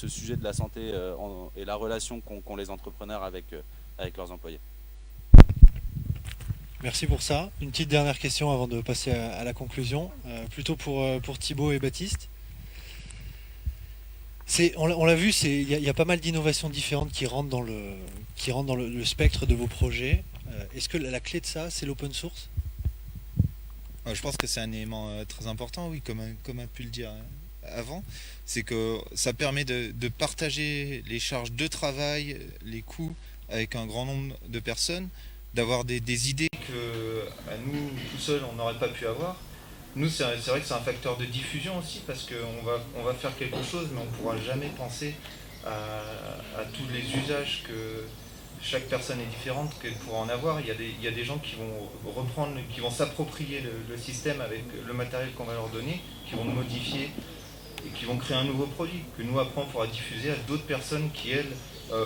sujet de la santé et la relation qu'ont les entrepreneurs avec leurs employés. Merci pour ça. Une petite dernière question avant de passer à la conclusion, plutôt pour Thibaut et Baptiste. On l'a vu, il y a pas mal d'innovations différentes qui rentrent dans le spectre de vos projets. Est-ce que la clé de ça, c'est l'open source? Je pense que c'est un élément très important, oui, comme a pu le dire avant. C'est que ça permet de partager les charges de travail, les coûts avec un grand nombre de personnes, d'avoir des idées que à nous tout seuls on n'aurait pas pu avoir. Nous c'est vrai que c'est un facteur de diffusion aussi parce qu'on va faire quelque chose mais on ne pourra jamais penser à tous les usages que chaque personne est différente qu'elle pourra en avoir. Il y a des gens qui vont reprendre, qui vont s'approprier le système avec le matériel qu'on va leur donner, qui vont le modifier et qui vont créer un nouveau produit que nous après on pourra diffuser à d'autres personnes qui elles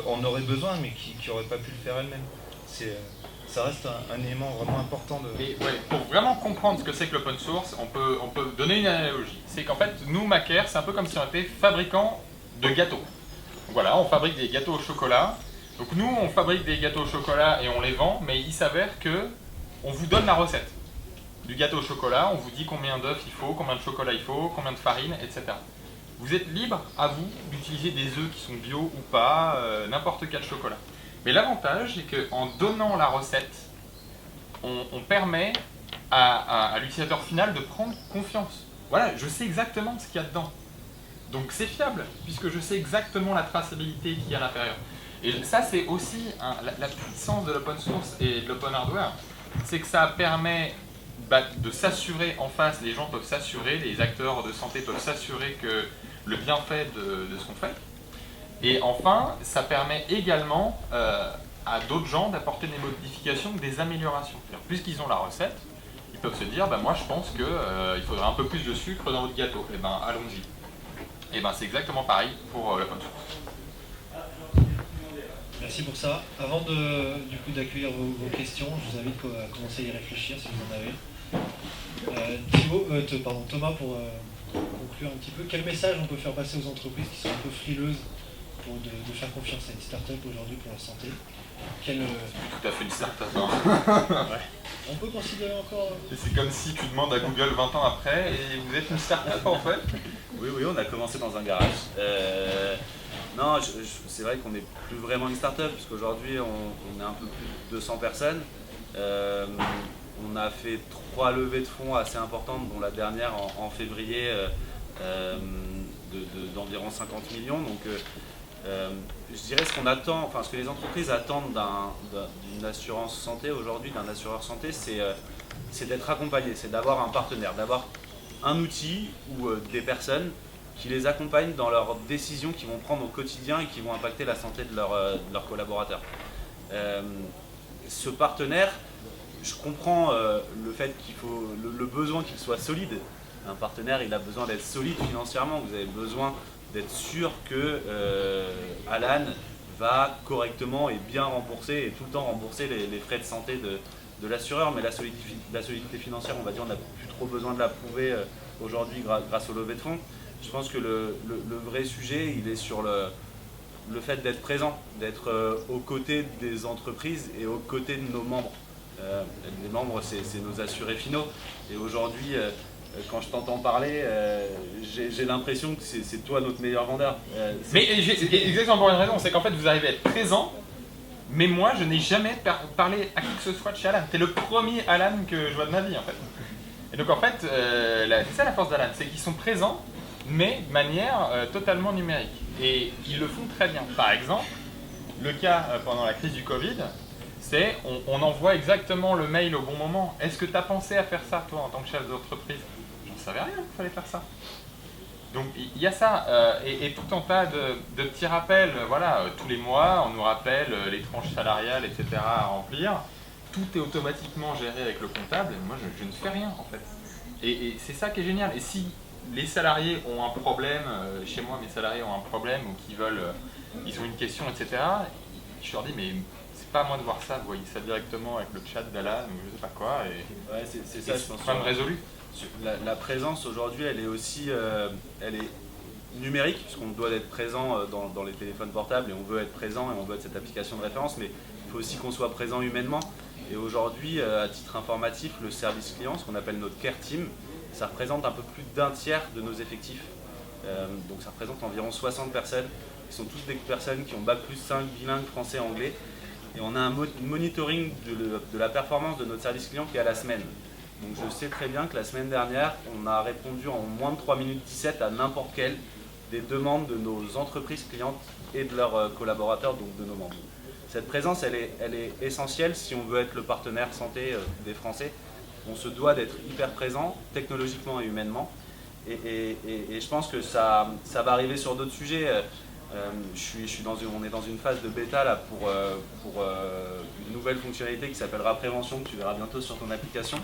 en auraient besoin mais qui n'auraient pas pu le faire elles-mêmes. Ça reste un élément vraiment important de... Et ouais, pour vraiment comprendre ce que c'est que l'open source, on peut donner une analogie. C'est qu'en fait, nous, Macaire, c'est un peu comme si on était fabricant de gâteaux. Voilà, on fabrique des gâteaux au chocolat. Donc nous, on fabrique des gâteaux au chocolat et on les vend, mais il s'avère que on vous donne la recette du gâteau au chocolat, on vous dit combien d'œufs il faut, combien de chocolat il faut, combien de farine, etc. Vous êtes libre, à vous, d'utiliser des œufs qui sont bio ou pas, n'importe quel chocolat. Mais l'avantage, c'est qu'en donnant la recette, on permet à l'utilisateur final de prendre confiance. Voilà, je sais exactement ce qu'il y a dedans. Donc c'est fiable, puisque je sais exactement la traçabilité qu'il y a à l'intérieur. Et ça, c'est aussi la puissance de l'open source et de l'open hardware. C'est que ça permet de s'assurer en face, les gens peuvent s'assurer, les acteurs de santé peuvent s'assurer que le bienfait de ce qu'on fait. Et enfin, ça permet également à d'autres gens d'apporter des modifications, des améliorations. Puisqu'ils ont la recette, ils peuvent se dire, moi je pense qu'il faudrait un peu plus de sucre dans votre gâteau. Et ben allons-y. Et ben c'est exactement pareil pour l'open source. Merci pour ça. Avant d'accueillir vos questions, je vous invite à commencer à y réfléchir si vous en avez. Thomas, pour conclure un petit peu, quel message on peut faire passer aux entreprises qui sont un peu frileuses de faire confiance à une start-up aujourd'hui pour la santé? Tout à fait une start-up. Ouais. On peut considérer encore... C'est comme si tu demandes à Google 20 ans après et vous êtes une start-up en fait. Oui, on a commencé dans un garage. Non, c'est vrai qu'on n'est plus vraiment une start-up, puisqu'aujourd'hui on est un peu plus de 200 personnes. On a fait 3 levées de fonds assez importantes, dont la dernière en février d'environ 50 millions. Donc je dirais ce que les entreprises attendent d'une assurance santé aujourd'hui, d'un assureur santé, c'est d'être accompagné, c'est d'avoir un partenaire, d'avoir un outil ou des personnes qui les accompagnent dans leurs décisions qu'ils vont prendre au quotidien et qui vont impacter la santé de leurs collaborateurs. Ce partenaire, je comprends le fait qu'il faut le besoin qu'il soit solide. Un partenaire, il a besoin d'être solide financièrement. Vous avez besoin d'être sûr que Alan va correctement et bien rembourser et tout le temps rembourser les frais de santé de l'assureur. Mais la solidité financière, on va dire, on n'a plus trop besoin de la prouver aujourd'hui grâce au levée de fonds. Je pense que le vrai sujet, il est sur le fait d'être présent, d'être aux côtés des entreprises et aux côtés de nos membres. Les membres, c'est nos assurés finaux. Et aujourd'hui, quand je t'entends parler, j'ai l'impression que c'est toi notre meilleur vendeur. Mais j'ai exactement pour une raison, c'est qu'en fait vous arrivez à être présent, mais moi je n'ai jamais parlé à qui que ce soit de chez Alan. T'es le premier Alan que je vois de ma vie en fait. Et donc en fait, c'est ça la force d'Alan, c'est qu'ils sont présents, mais de manière totalement numérique. Et ils le font très bien. Par exemple, le cas pendant la crise du Covid, c'est on envoie exactement le mail au bon moment. Est-ce que tu as pensé à faire ça toi en tant que chef d'entreprise? J'en savais rien qu'il fallait faire ça. Donc il y a ça, et tout un tas de petits rappels, voilà, tous les mois on nous rappelle les tranches salariales, etc. à remplir. Tout est automatiquement géré avec le comptable, et moi je ne fais rien en fait. Et c'est ça qui est génial. Et si les salariés ont un problème, chez moi mes salariés ont un problème, ou qu'ils veulent, ils ont une question, etc., je leur dis mais c'est pas à moi de voir ça, vous voyez ça directement avec le chat d'Alan ou je sais pas quoi, et ouais, c'est ça, je pense. problème résolu. La présence aujourd'hui, elle est aussi elle est numérique, puisqu'on doit être présent dans les téléphones portables et on veut être présent et on veut être cette application de référence, mais il faut aussi qu'on soit présent humainement. Et aujourd'hui, à titre informatif, le service client, ce qu'on appelle notre care team, ça représente un peu plus d'un tiers de nos effectifs. Donc ça représente environ 60 personnes, qui sont toutes des personnes qui ont bac+5 bilingue français-anglais. Et on a un monitoring de la performance de notre service client qui est à la semaine. Donc je sais très bien que la semaine dernière, on a répondu en moins de 3 minutes 17 à n'importe quelle des demandes de nos entreprises clientes et de leurs collaborateurs, donc de nos membres. Cette présence, elle est essentielle si on veut être le partenaire santé des Français. On se doit d'être hyper présent, technologiquement et humainement. Et je pense que ça va arriver sur d'autres sujets. On est dans une phase de bêta là, pour une nouvelle fonctionnalité qui s'appellera Prévention, que tu verras bientôt sur ton application.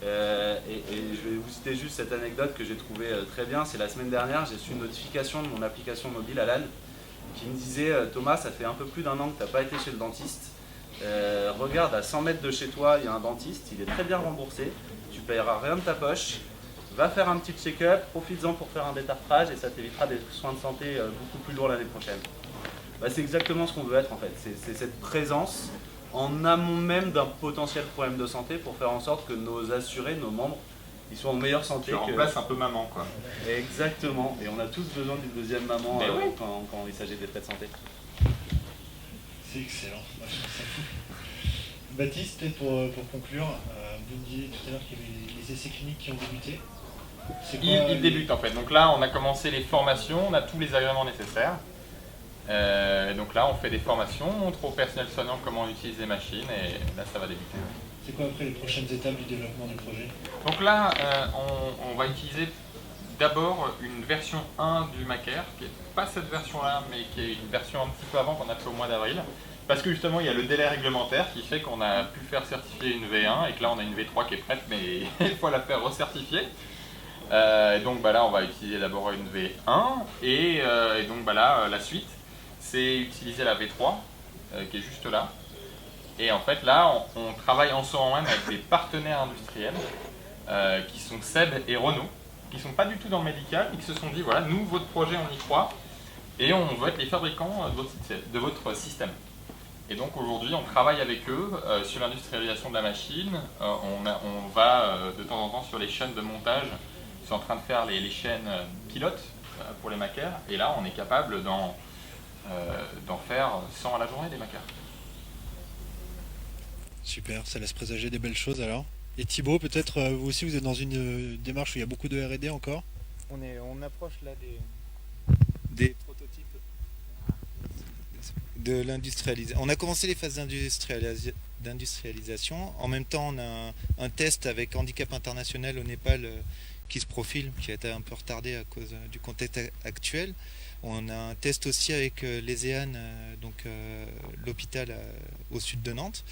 Et je vais vous citer juste cette anecdote que j'ai trouvée très bien. C'est la semaine dernière, j'ai reçu une notification de mon application mobile Alan qui me disait Thomas, ça fait un peu plus d'un an que tu n'as pas été chez le dentiste. Regarde, à 100 mètres de chez toi, il y a un dentiste, il est très bien remboursé, tu ne payeras rien de ta poche. Va faire un petit check-up, profites-en pour faire un détartrage et ça t'évitera des soins de santé beaucoup plus lourds l'année prochaine. Bah, c'est exactement ce qu'on veut être en fait, c'est cette présence en amont même d'un potentiel problème de santé pour faire en sorte que nos assurés, nos membres, ils soient en meilleure santé. Tu remplaces un peu maman quoi. Exactement, et on a tous besoin d'une deuxième maman oui. quand il s'agit des frais de santé. C'est excellent, moi je trouve ça fou. Baptiste, peut-être pour conclure, vous me disiez tout à l'heure qu'il y avait les essais cliniques qui ont débuté. Il débute en fait. Donc là, on a commencé les formations, on a tous les agréments nécessaires. Donc là, on fait des formations, on montre au personnel soignant comment on utilise les machines et là, ça va débuter. C'est quoi après les prochaines étapes du développement du projet? Donc là, on va utiliser d'abord une version 1 du Macaire, qui n'est pas cette version-là, mais qui est une version un petit peu avant qu'on a fait au mois d'avril. Parce que justement, il y a le délai réglementaire qui fait qu'on a pu faire certifier une V1 et que là, on a une V3 qui est prête, mais il faut la faire recertifier. Donc bah là, on va utiliser d'abord une V1 et donc bah là, la suite, c'est utiliser la V3 qui est juste là. Et en fait, là, on travaille en ce moment même avec des partenaires industriels qui sont Seb et Renault, qui ne sont pas du tout dans le médical et qui se sont dit voilà, nous, votre projet, on y croit et on veut être les fabricants de votre système. Et donc aujourd'hui, on travaille avec eux sur l'industrialisation de la machine. On va de temps en temps sur les chaînes de montage. Ils sont en train de faire les chaînes pilotes pour les Macaires. Et là, on est capable d'en faire 100 à la journée des Macaires. Super, ça laisse présager des belles choses alors. Et Thibaut, peut-être vous aussi, vous êtes dans une démarche où il y a beaucoup de R&D encore? On approche là des prototypes de l'industrialisation. On a commencé les phases d'industrialisation. En même temps, on a un test avec Handicap International au Népal qui se profile, qui a été un peu retardé à cause du contexte actuel. On a un test aussi avec les EAN, donc l'hôpital au sud de Nantes.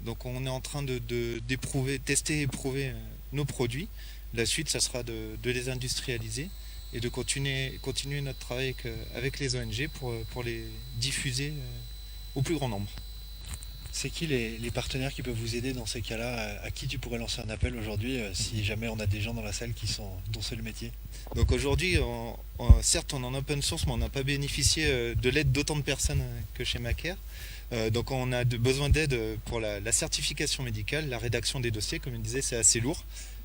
Donc on est en train d'éprouver, tester et éprouver nos produits. La suite, ça sera de les industrialiser et de continuer notre travail avec les ONG pour les diffuser au plus grand nombre. C'est qui les partenaires qui peuvent vous aider dans ces cas-là? À qui tu pourrais lancer un appel aujourd'hui si jamais on a des gens dans la salle dont c'est le métier? Donc aujourd'hui, certes, on est en open source, mais on n'a pas bénéficié de l'aide d'autant de personnes que chez Macaire. Donc on a besoin d'aide pour la certification médicale, la rédaction des dossiers, comme je disais, c'est assez lourd.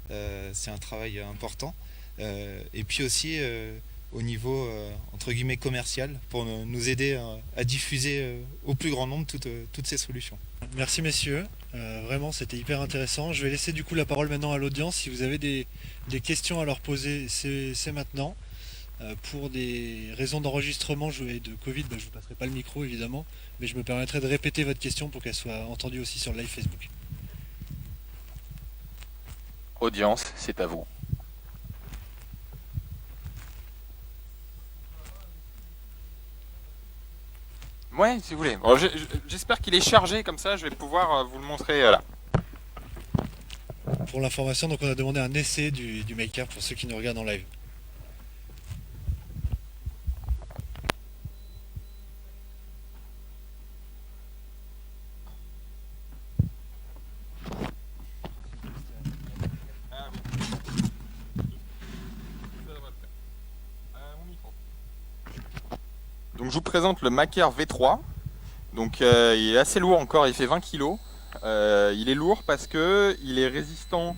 C'est un travail important. Et puis aussi au niveau entre guillemets commercial pour nous aider à diffuser au plus grand nombre toutes ces solutions. Merci messieurs, vraiment c'était hyper intéressant. Je vais laisser du coup la parole maintenant à l'audience. Si vous avez des questions à leur poser, c'est maintenant. Pour des raisons d'enregistrement et de Covid, je ne vous passerai pas le micro évidemment, mais je me permettrai de répéter votre question pour qu'elle soit entendue aussi sur le live Facebook. Audience, c'est à vous. Ouais, si vous voulez. Bon, j'espère qu'il est chargé, comme ça je vais pouvoir vous le montrer là. Pour l'information, donc on a demandé un essai du Maker pour ceux qui nous regardent en live. Donc je vous présente le Maker V3. Donc il est assez lourd encore, il fait 20 kg. Il est lourd parce que il est résistant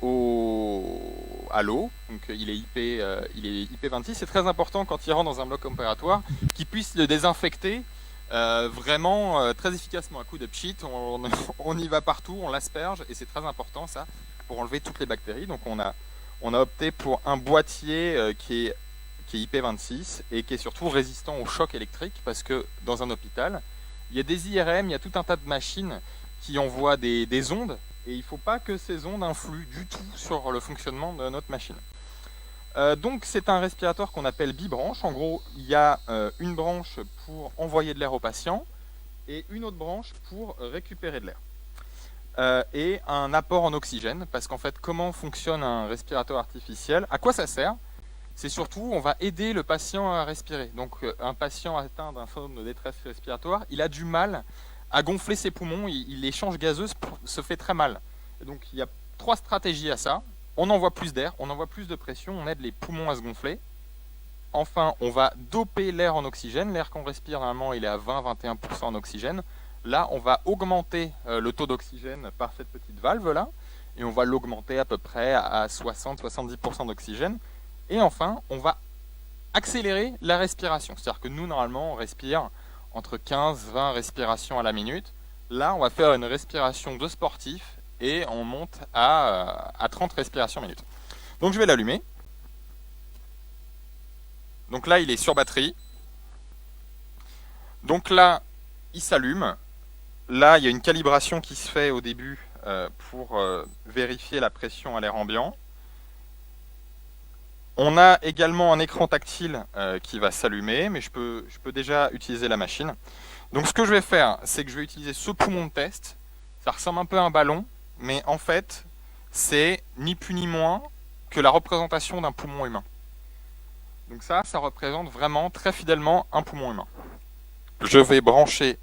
à l'eau. Donc il est IP26. C'est très important quand il rentre dans un bloc opératoire qu'il puisse le désinfecter vraiment très efficacement. À coup de pchit, on y va partout, on l'asperge et c'est très important ça pour enlever toutes les bactéries. Donc on a opté pour un boîtier qui est IP26 et qui est surtout résistant au choc électrique parce que dans un hôpital, il y a des IRM, il y a tout un tas de machines qui envoient des ondes et il ne faut pas que ces ondes influent du tout sur le fonctionnement de notre machine. Donc c'est un respirateur qu'on appelle bibranche. En gros, il y a une branche pour envoyer de l'air au patient et une autre branche pour récupérer de l'air. Et un apport en oxygène parce qu'en fait, comment fonctionne un respirateur artificiel? À quoi ça sert? C'est surtout, on va aider le patient à respirer. Donc un patient atteint d'un syndrome de détresse respiratoire, il a du mal à gonfler ses poumons, l'échange gazeux se fait très mal. Et donc il y a 3 stratégies à ça. On envoie plus d'air, on envoie plus de pression, on aide les poumons à se gonfler. Enfin, on va doper l'air en oxygène. L'air qu'on respire, normalement, il est à 20-21% en oxygène. Là, on va augmenter le taux d'oxygène par cette petite valve-là. Et on va l'augmenter à peu près à 60-70% d'oxygène. Et enfin, on va accélérer la respiration. C'est-à-dire que nous, normalement, on respire entre 15-20 respirations à la minute. Là, on va faire une respiration de sportif et on monte à 30 respirations minute. Donc, je vais l'allumer. Donc là, il est sur batterie. Donc là, il s'allume. Là, il y a une calibration qui se fait au début pour vérifier la pression à l'air ambiant. On a également un écran tactile qui va s'allumer, mais je peux déjà utiliser la machine. Donc ce que je vais faire, c'est que je vais utiliser ce poumon de test. Ça ressemble un peu à un ballon, mais en fait, c'est ni plus ni moins que la représentation d'un poumon humain. Donc ça représente vraiment très fidèlement un poumon humain. Je vais brancher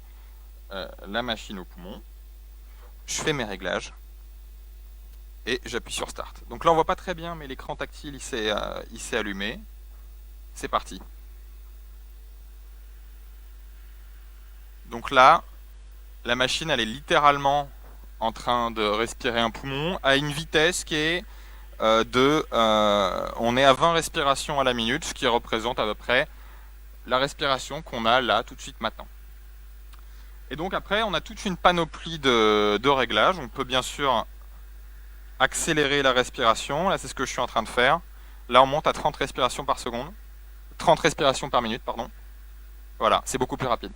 la machine au poumon. Je fais mes réglages. Et j'appuie sur Start. Donc là on voit pas très bien, mais l'écran tactile il s'est allumé. C'est parti. Donc là, la machine elle est littéralement en train de respirer un poumon à une vitesse qui est on est à 20 respirations à la minute, ce qui représente à peu près la respiration qu'on a là tout de suite maintenant. Et donc après on a toute une panoplie de réglages. On peut bien sûr accélérer la respiration, là c'est ce que je suis en train de faire. Là on monte à 30 respirations par seconde, 30 respirations par minute, pardon. Voilà, c'est beaucoup plus rapide.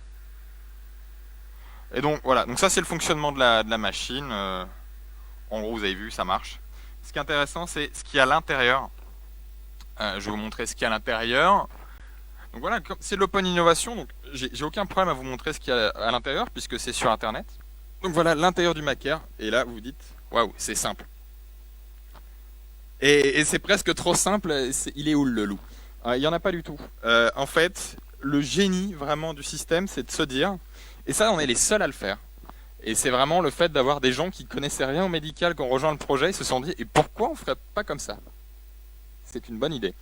Et donc voilà, donc ça c'est le fonctionnement de la machine. En gros vous avez vu, ça marche. Ce qui est intéressant c'est ce qu'il y a à l'intérieur. Je vais vous montrer ce qu'il y a à l'intérieur. Donc voilà, c'est de l'open innovation, donc j'ai aucun problème à vous montrer ce qu'il y a à l'intérieur puisque c'est sur internet. Donc voilà l'intérieur du Macaire, et là vous vous dites, waouh, c'est simple. Et c'est presque trop simple, il est où le loup? Il n'y en a pas du tout. En fait, le génie vraiment du système, c'est de se dire, et ça on est les seuls à le faire, Et c'est vraiment le fait d'avoir des gens qui connaissaient rien au médical, qui ont rejoint le projet, ils se sont dit, et pourquoi on ferait pas comme ça? C'est une bonne idée.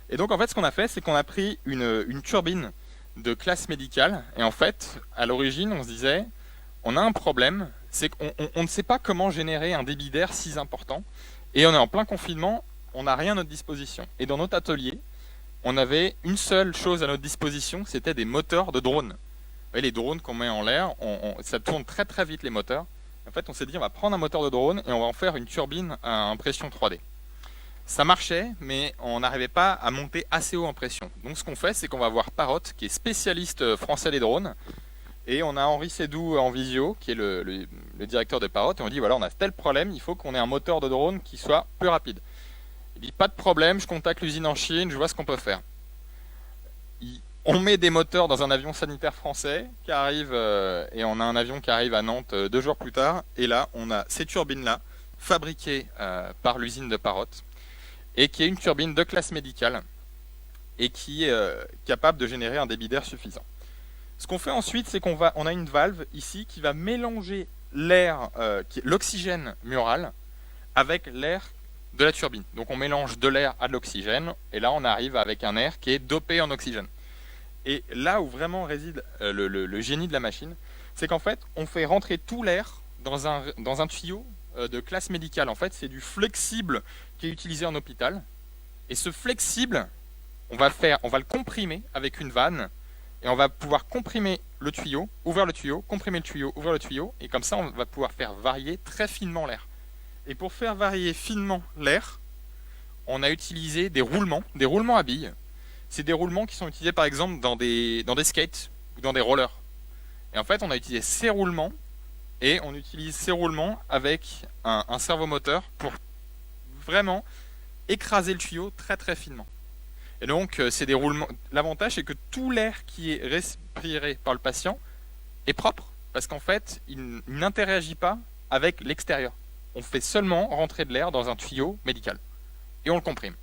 Et donc en fait, ce qu'on a fait, c'est qu'on a pris une turbine de classe médicale, et en fait, à l'origine, on se disait, on a un problème, c'est qu'on ne sait pas comment générer un débit d'air si important, et on est en plein confinement, on n'a rien à notre disposition. Et dans notre atelier, on avait une seule chose à notre disposition, c'était des moteurs de drones. Vous voyez, les drones qu'on met en l'air, ça tourne très très vite les moteurs. En fait, on s'est dit, on va prendre un moteur de drone et on va en faire une turbine à impression 3D. Ça marchait, mais on n'arrivait pas à monter assez haut en pression. Donc ce qu'on fait, c'est qu'on va voir Parrot, qui est spécialiste français des drones, et on a Henri Sédou en visio, qui est le directeur de Parrot, et on dit, voilà, on a tel problème, il faut qu'on ait un moteur de drone qui soit plus rapide. Il dit, pas de problème, je contacte l'usine en Chine, je vois ce qu'on peut faire. On met des moteurs dans un avion sanitaire français qui arrive, et on a un avion qui arrive à Nantes 2 jours plus tard, et là, on a ces turbines-là, fabriquées par l'usine de Parrot, et qui est une turbine de classe médicale, et qui est capable de générer un débit d'air suffisant. Ce qu'on fait ensuite, c'est qu'on a une valve ici qui va mélanger l'air, l'oxygène mural, avec l'air de la turbine. Donc on mélange de l'air à de l'oxygène, et là on arrive avec un air qui est dopé en oxygène. Et là où vraiment réside le génie de la machine, c'est qu'en fait, on fait rentrer tout l'air dans un tuyau de classe médicale. En fait, c'est du flexible qui est utilisé en hôpital. Et ce flexible, on va le comprimer avec une vanne, et on va pouvoir comprimer le tuyau, ouvrir le tuyau, comprimer le tuyau, ouvrir le tuyau, et comme ça, on va pouvoir faire varier très finement l'air. Et pour faire varier finement l'air, on a utilisé des roulements à billes. C'est des roulements qui sont utilisés par exemple dans des skates ou dans des rollers. Et en fait, on a utilisé ces roulements, et on utilise ces roulements avec un servomoteur pour vraiment écraser le tuyau très très finement. Et donc, c'est des roulements. L'avantage, c'est que tout l'air qui est respiré par le patient est propre, parce qu'en fait, il n'interagit pas avec l'extérieur. On fait seulement rentrer de l'air dans un tuyau médical, et on le comprime.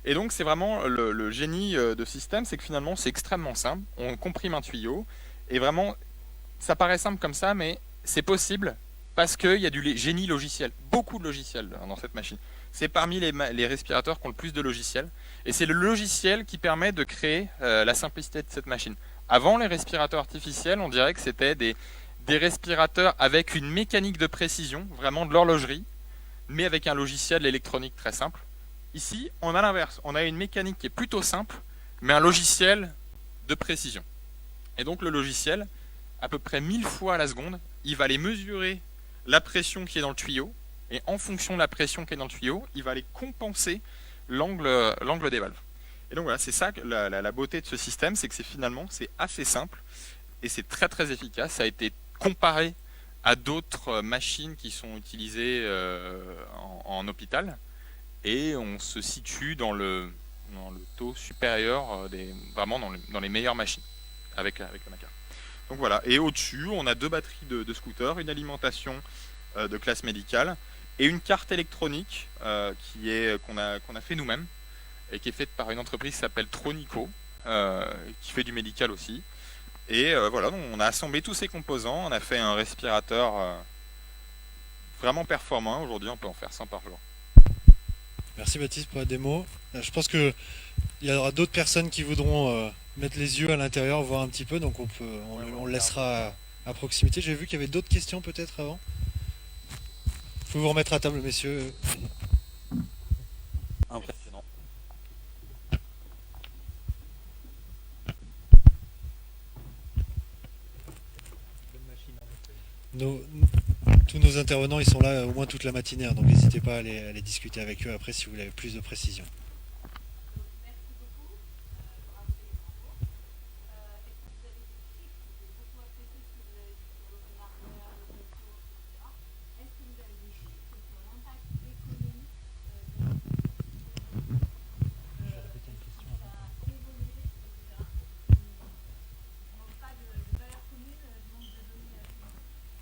Et donc c'est vraiment le génie de système, c'est que finalement c'est extrêmement simple, on comprime un tuyau, et vraiment ça paraît simple comme ça, mais c'est possible parce qu'il y a du génie logiciel, beaucoup de logiciels dans cette machine. C'est parmi les respirateurs qui ont le plus de logiciels, et c'est le logiciel qui permet de créer la simplicité de cette machine. Avant, les respirateurs artificiels, on dirait que c'était des respirateurs avec une mécanique de précision, vraiment de l'horlogerie, mais avec un logiciel électronique très simple. Ici, on a l'inverse. On a une mécanique qui est plutôt simple, mais un logiciel de précision. Et donc le logiciel, à peu près 1000 fois à la seconde, il va aller mesurer la pression qui est dans le tuyau, et en fonction de la pression qui est dans le tuyau, il va aller compenser l'angle des valves. Et donc voilà, c'est ça la beauté de ce système, c'est que c'est assez simple, et c'est très très efficace. Ça a été comparé à d'autres machines qui sont utilisées en hôpital, et on se situe dans le taux supérieur, vraiment dans les meilleures machines avec la Macar. Donc voilà, et au-dessus, on a 2 batteries de scooters, une alimentation de classe médicale, et une carte électronique qu'on a fait nous-mêmes, et qui est faite par une entreprise qui s'appelle Tronico, qui fait du médical aussi. Et voilà, donc on a assemblé tous ces composants, on a fait un respirateur vraiment performant. Aujourd'hui, on peut en faire 100 par jour. Merci Baptiste pour la démo. Je pense qu'il y aura d'autres personnes qui voudront mettre les yeux à l'intérieur, voir un petit peu, donc on le laissera à proximité. J'ai vu qu'il y avait d'autres questions peut-être avant. Vous pouvez vous remettre à table, messieurs. Impressionnant. Tous nos intervenants, ils sont là au moins toute la matinée, donc n'hésitez pas à aller discuter avec eux après si vous voulez plus de précision.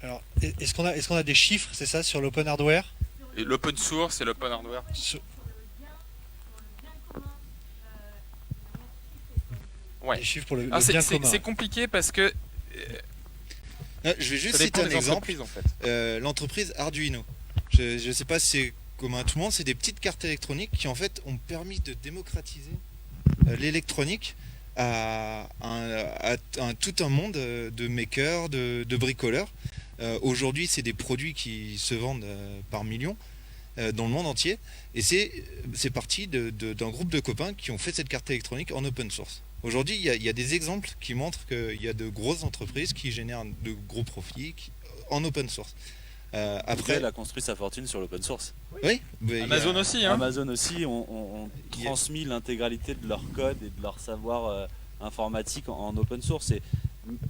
Alors, est-ce qu'on a des chiffres, c'est ça, sur l'open hardware? Et l'open source et l'open hardware. Ouais. Des chiffres pour le bien commun. C'est compliqué parce que Je vais juste Ça citer dépend un des exemple. entreprises en fait. L'entreprise Arduino. Je ne sais pas si c'est commun à tout le monde, c'est des petites cartes électroniques qui en fait ont permis de démocratiser l'électronique à tout un monde de makers, de bricoleurs. Aujourd'hui, c'est des produits qui se vendent par millions dans le monde entier. Et c'est parti d'un groupe de copains qui ont fait cette carte électronique en open source. Aujourd'hui, il y a des exemples qui montrent qu'il y a de grosses entreprises qui génèrent de gros profits en open source. Après, Google a construit sa fortune sur l'open source. Oui, mais Amazon aussi, hein. Amazon aussi ont transmis l'intégralité de leur code et de leur savoir informatique en open source. Et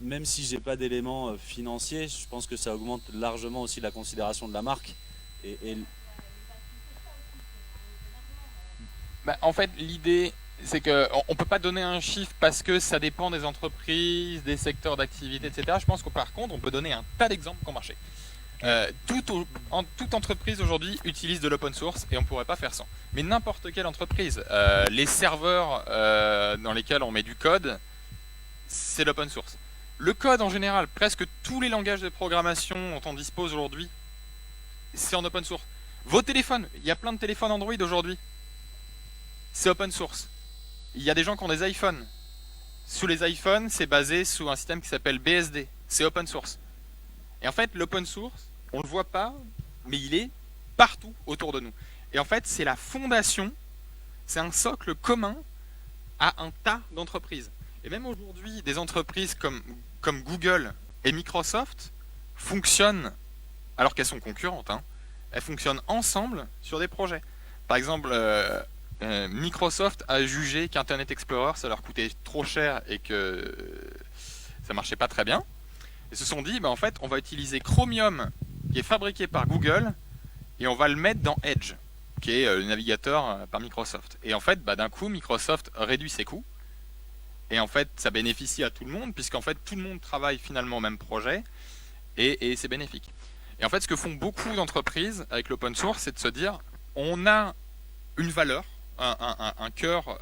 même si j'ai pas d'éléments financiers, je pense que ça augmente largement aussi la considération de la marque. Et Bah, en fait, l'idée, c'est qu'on ne peut pas donner un chiffre parce que ça dépend des entreprises, des secteurs d'activité, etc. Je pense que par contre, on peut donner un tas d'exemples qui ont marché. Toute entreprise aujourd'hui utilise de l'open source et on ne pourrait pas faire sans. Mais n'importe quelle entreprise, les serveurs dans lesquels on met du code, c'est l'open source. Le code en général, presque tous les langages de programmation dont on dispose aujourd'hui, c'est en open source. Vos téléphones, il y a plein de téléphones Android aujourd'hui. C'est open source. Il y a des gens qui ont des iPhones. Sous les iPhones, c'est basé sous un système qui s'appelle BSD. C'est open source. Et en fait, l'open source, on ne le voit pas, mais il est partout autour de nous. Et en fait, c'est la fondation, c'est un socle commun à un tas d'entreprises. Et même aujourd'hui, des entreprises comme Google et Microsoft fonctionnent, alors qu'elles sont concurrentes, hein, elles fonctionnent ensemble sur des projets. Par exemple, Microsoft a jugé qu'Internet Explorer, ça leur coûtait trop cher et que ça marchait pas très bien. Ils se sont dit, en fait, on va utiliser Chromium, qui est fabriqué par Google, et on va le mettre dans Edge, qui est le navigateur par Microsoft. Et en fait, d'un coup, Microsoft réduit ses coûts. Et en fait, ça bénéficie à tout le monde, puisqu'en fait, tout le monde travaille finalement au même projet, et c'est bénéfique. Et en fait, ce que font beaucoup d'entreprises avec l'open source, c'est de se dire, on a une valeur, un cœur,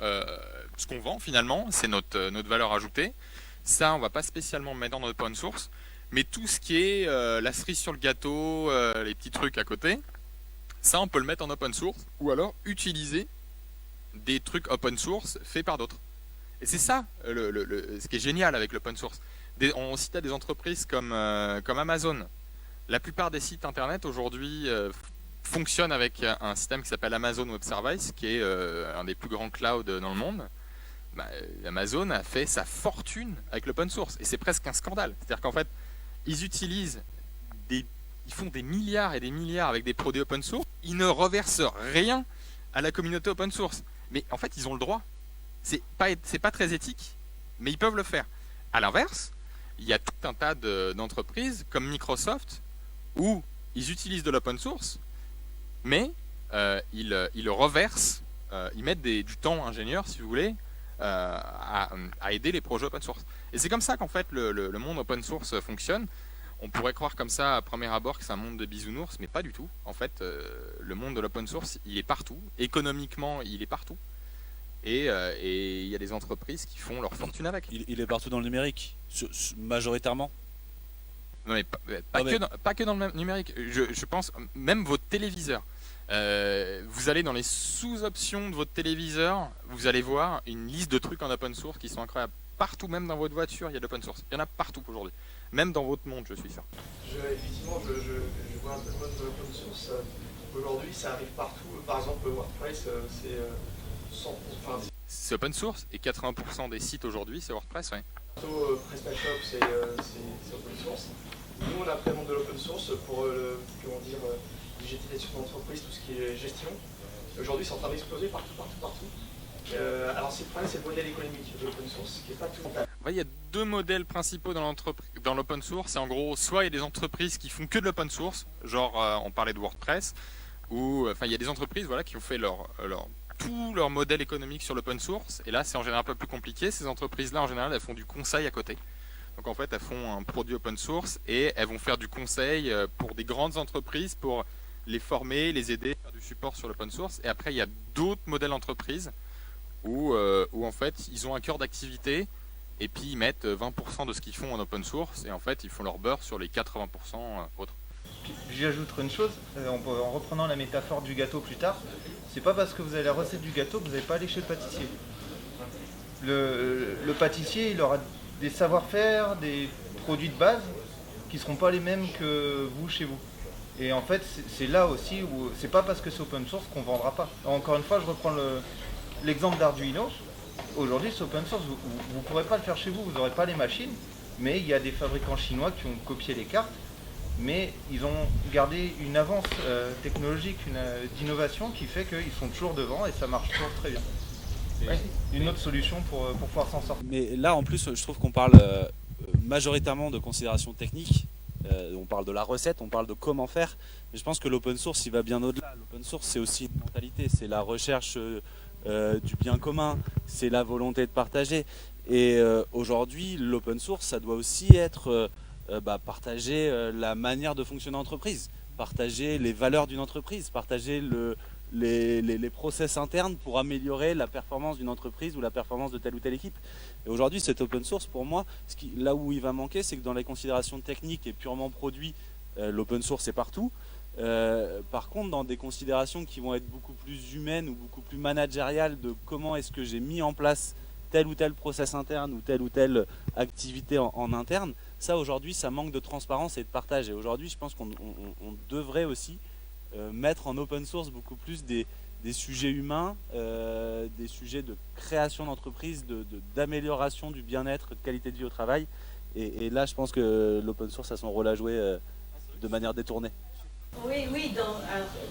ce qu'on vend finalement, c'est notre valeur ajoutée. Ça, on va pas spécialement mettre dans notre open source, mais tout ce qui est la cerise sur le gâteau, les petits trucs à côté, ça, on peut le mettre en open source, ou alors utiliser des trucs open source faits par d'autres. Et c'est ça, ce qui est génial avec l'open source. On citait des entreprises comme Amazon. La plupart des sites internet aujourd'hui fonctionnent avec un système qui s'appelle Amazon Web Services, qui est un des plus grands clouds dans le monde. Amazon a fait sa fortune avec l'open source, et c'est presque un scandale. C'est-à-dire qu'en fait, ils font des milliards et des milliards avec des produits open source, ils ne reversent rien à la communauté open source. Mais en fait, ils ont le droit. C'est pas très éthique, mais ils peuvent le faire. À l'inverse, il y a tout un tas d'entreprises comme Microsoft où ils utilisent de l'open source, mais ils le reversent, ils mettent du temps ingénieur, si vous voulez, à aider les projets open source. Et c'est comme ça qu'en fait le monde open source fonctionne. On pourrait croire comme ça à premier abord que c'est un monde de bisounours, mais pas du tout. En fait, le monde de l'open source, il est partout. Économiquement, il est partout. Et il y a des entreprises qui font leur fortune avec. Il est partout dans le numérique, majoritairement. Non, mais pas que dans le numérique. Je pense, même votre téléviseur. Vous allez dans les sous-options de votre téléviseur, vous allez voir une liste de trucs en open source qui sont incroyables. Partout, même dans votre voiture, il y a de l'open source. Il y en a partout aujourd'hui. Même dans votre monde, je suis sûr. Effectivement, je vois un peu le mode de l'open source. Aujourd'hui, ça arrive partout. Par exemple, WordPress, c'est open source, et 80% des sites aujourd'hui, c'est WordPress, ouais. PrestaShop, c'est open source. Nous, on implémente de l'open source pour, digitalisation d'entreprise, tout ce qui est gestion. Aujourd'hui, c'est en train d'exploser partout. Alors, c'est le problème, c'est le modèle économique de l'open source, qui n'est pas tout le temps. Il y a deux modèles principaux dans l'open source. C'est en gros, soit il y a des entreprises qui font que de l'open source, genre on parlait de WordPress, ou il y a des entreprises qui ont fait tout leur modèle économique sur l'open source, et là c'est en général un peu plus compliqué. Ces entreprises-là, en général, elles font du conseil à côté. Donc en fait, elles font un produit open source et elles vont faire du conseil pour des grandes entreprises, pour les former, les aider, faire du support sur l'open source. Et après, il y a d'autres modèles d'entreprises où en fait, ils ont un cœur d'activité et puis ils mettent 20% de ce qu'ils font en open source, et en fait ils font leur beurre sur les 80% autres. J'y ajouterai une chose, en reprenant la métaphore du gâteau plus tard, c'est pas parce que vous avez la recette du gâteau que vous n'allez pas aller chez le pâtissier. Le pâtissier, il aura des savoir-faire, des produits de base qui ne seront pas les mêmes que vous chez vous. Et en fait, c'est là aussi où c'est pas parce que c'est open source qu'on ne vendra pas. Encore une fois, je reprends l'exemple d'Arduino. Aujourd'hui, c'est open source, vous ne pourrez pas le faire chez vous, vous n'aurez pas les machines, mais il y a des fabricants chinois qui ont copié les cartes, mais ils ont gardé une avance technologique, d'innovation qui fait qu'ils sont toujours devant et ça marche toujours très bien. Ouais, une autre solution pour pouvoir s'en sortir. Mais là, en plus, je trouve qu'on parle majoritairement de considérations techniques. On parle de la recette, on parle de comment faire. Mais je pense que l'open source, il va bien au-delà. L'open source, c'est aussi une mentalité, c'est la recherche du bien commun, c'est la volonté de partager. Et aujourd'hui, l'open source, ça doit aussi être partager la manière de fonctionner en entreprise, partager les valeurs d'une entreprise, partager les process internes pour améliorer la performance d'une entreprise ou la performance de telle ou telle équipe. Et aujourd'hui, cet open source, pour moi, là où il va manquer, c'est que dans les considérations techniques et purement produits, l'open source est partout. Par contre, dans des considérations qui vont être beaucoup plus humaines ou beaucoup plus managériales de comment est-ce que j'ai mis en place tel ou tel process interne ou telle activité en interne, ça aujourd'hui, ça manque de transparence et de partage. Et aujourd'hui, je pense qu'on devrait aussi mettre en open source beaucoup plus des sujets humains, des sujets de création d'entreprise, d'amélioration du bien-être, de qualité de vie au travail. Et là, je pense que l'open source a son rôle à jouer de manière détournée. Oui, alors,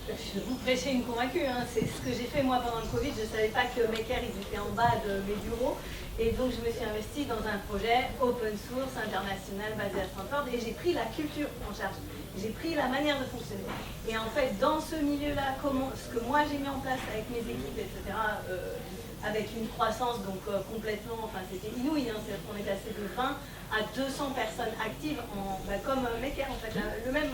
je vous prêchez une convaincue, hein. C'est ce que j'ai fait moi pendant le Covid. Je ne savais pas que Maker, ils étaient en bas de mes bureaux. Et donc je me suis investie dans un projet open source, international, basé à Stanford. Et j'ai pris la culture en charge. J'ai pris la manière de fonctionner. Et en fait, dans ce milieu-là, ce que moi j'ai mis en place avec mes équipes, etc., avec une croissance donc complètement, enfin c'était inouï, hein, c'est-à-dire qu'on est passé de 20 à 200 personnes actives, comme Maker en fait, le même...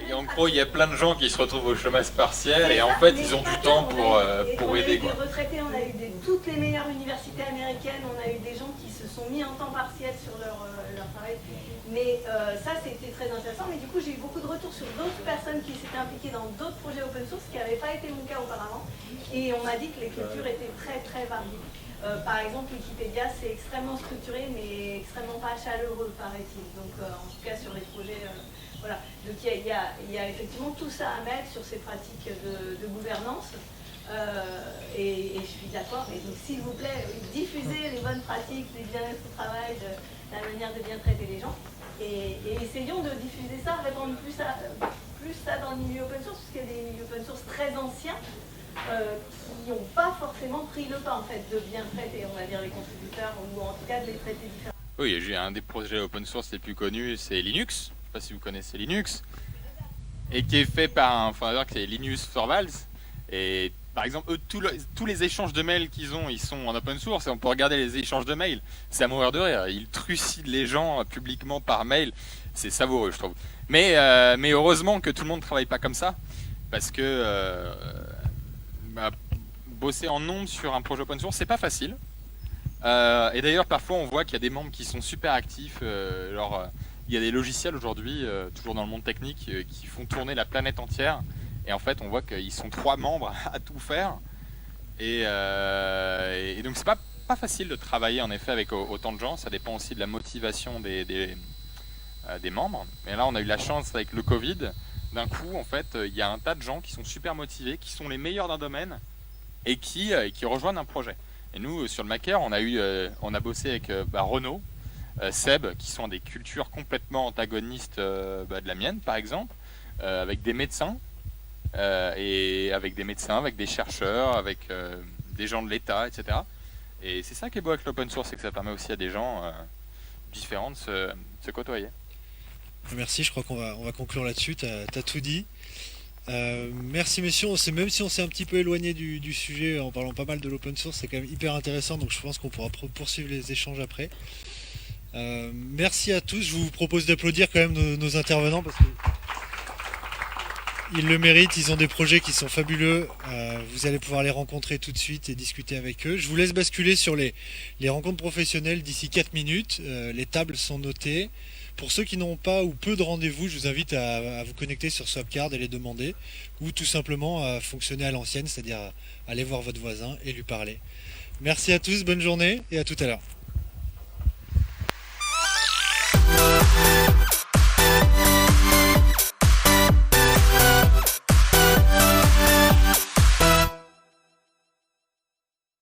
Et en gros, il y a plein de gens qui se retrouvent au chômage partiel et en fait, ils ont du temps pour aider. On a eu des retraités, on a eu toutes les meilleures universités américaines, on a eu des gens qui se sont mis en temps partiel sur leur travail. Mais ça, c'était très intéressant. Mais du coup, j'ai eu beaucoup de retours sur d'autres personnes qui s'étaient impliquées dans d'autres projets open source, ce qui n'avait pas été mon cas auparavant. Et on m'a dit que les cultures étaient très très variées. Par exemple, Wikipédia, c'est extrêmement structuré, mais extrêmement pas chaleureux, paraît-il. Donc, en tout cas, sur les projets... Voilà, donc il y a effectivement tout ça à mettre sur ces pratiques de gouvernance et je suis d'accord. Et donc s'il vous plaît, diffusez les bonnes pratiques, les bien-être au travail, la manière de bien traiter les gens et essayons de diffuser ça, répandre plus ça dans le milieu open source, parce qu'il y a des milieux open source très anciens qui n'ont pas forcément pris le pas en fait de bien traiter, on va dire, les contributeurs ou en tout cas de les traiter différemment. Oui, j'ai un des projets open source les plus connus, c'est Linux. Je ne sais pas si vous connaissez Linux, et qui est fait par un fondateur qui est Linus Torvalds. Et par exemple, eux, tous les échanges de mails qu'ils ont, ils sont en open source, et on peut regarder les échanges de mails. C'est à mourir de rire. Ils trucident les gens publiquement par mail. C'est savoureux, je trouve. Mais heureusement que tout le monde ne travaille pas comme ça, parce que bosser en nombre sur un projet open source, c'est pas facile. Et d'ailleurs, parfois, on voit qu'il y a des membres qui sont super actifs. Il y a des logiciels aujourd'hui, toujours dans le monde technique, qui font tourner la planète entière. Et en fait, on voit qu'ils sont 3 membres à tout faire. Et donc, c'est pas facile de travailler en effet avec autant de gens. Ça dépend aussi de la motivation des membres. Mais là, on a eu la chance avec le Covid. D'un coup, en fait, il y a un tas de gens qui sont super motivés, qui sont les meilleurs d'un domaine et qui rejoignent un projet. Et nous, sur le Maker, on a bossé avec Renault, Seb, qui sont des cultures complètement antagonistes de la mienne, par exemple, avec des médecins, avec des chercheurs, avec des gens de l'État, etc. Et c'est ça qui est beau avec l'open source, c'est que ça permet aussi à des gens différents de se côtoyer. Merci, je crois qu'on va conclure là-dessus, t'as tout dit. Merci messieurs, même si on s'est un petit peu éloigné du sujet en parlant pas mal de l'open source, c'est quand même hyper intéressant, donc je pense qu'on pourra poursuivre les échanges après. Merci à tous, je vous propose d'applaudir quand même nos intervenants parce que Ils le méritent, ils ont des projets qui sont fabuleux. Vous allez pouvoir les rencontrer tout de suite et discuter avec eux. Je vous laisse basculer sur les rencontres professionnelles d'ici 4 minutes. Les tables sont notées. Pour ceux qui n'ont pas ou peu de rendez-vous, je vous invite à vous connecter sur Swapcard et les demander, ou tout simplement à fonctionner à l'ancienne, c'est-à-dire à aller voir votre voisin et lui parler. Merci à tous, bonne journée et à tout à l'heure.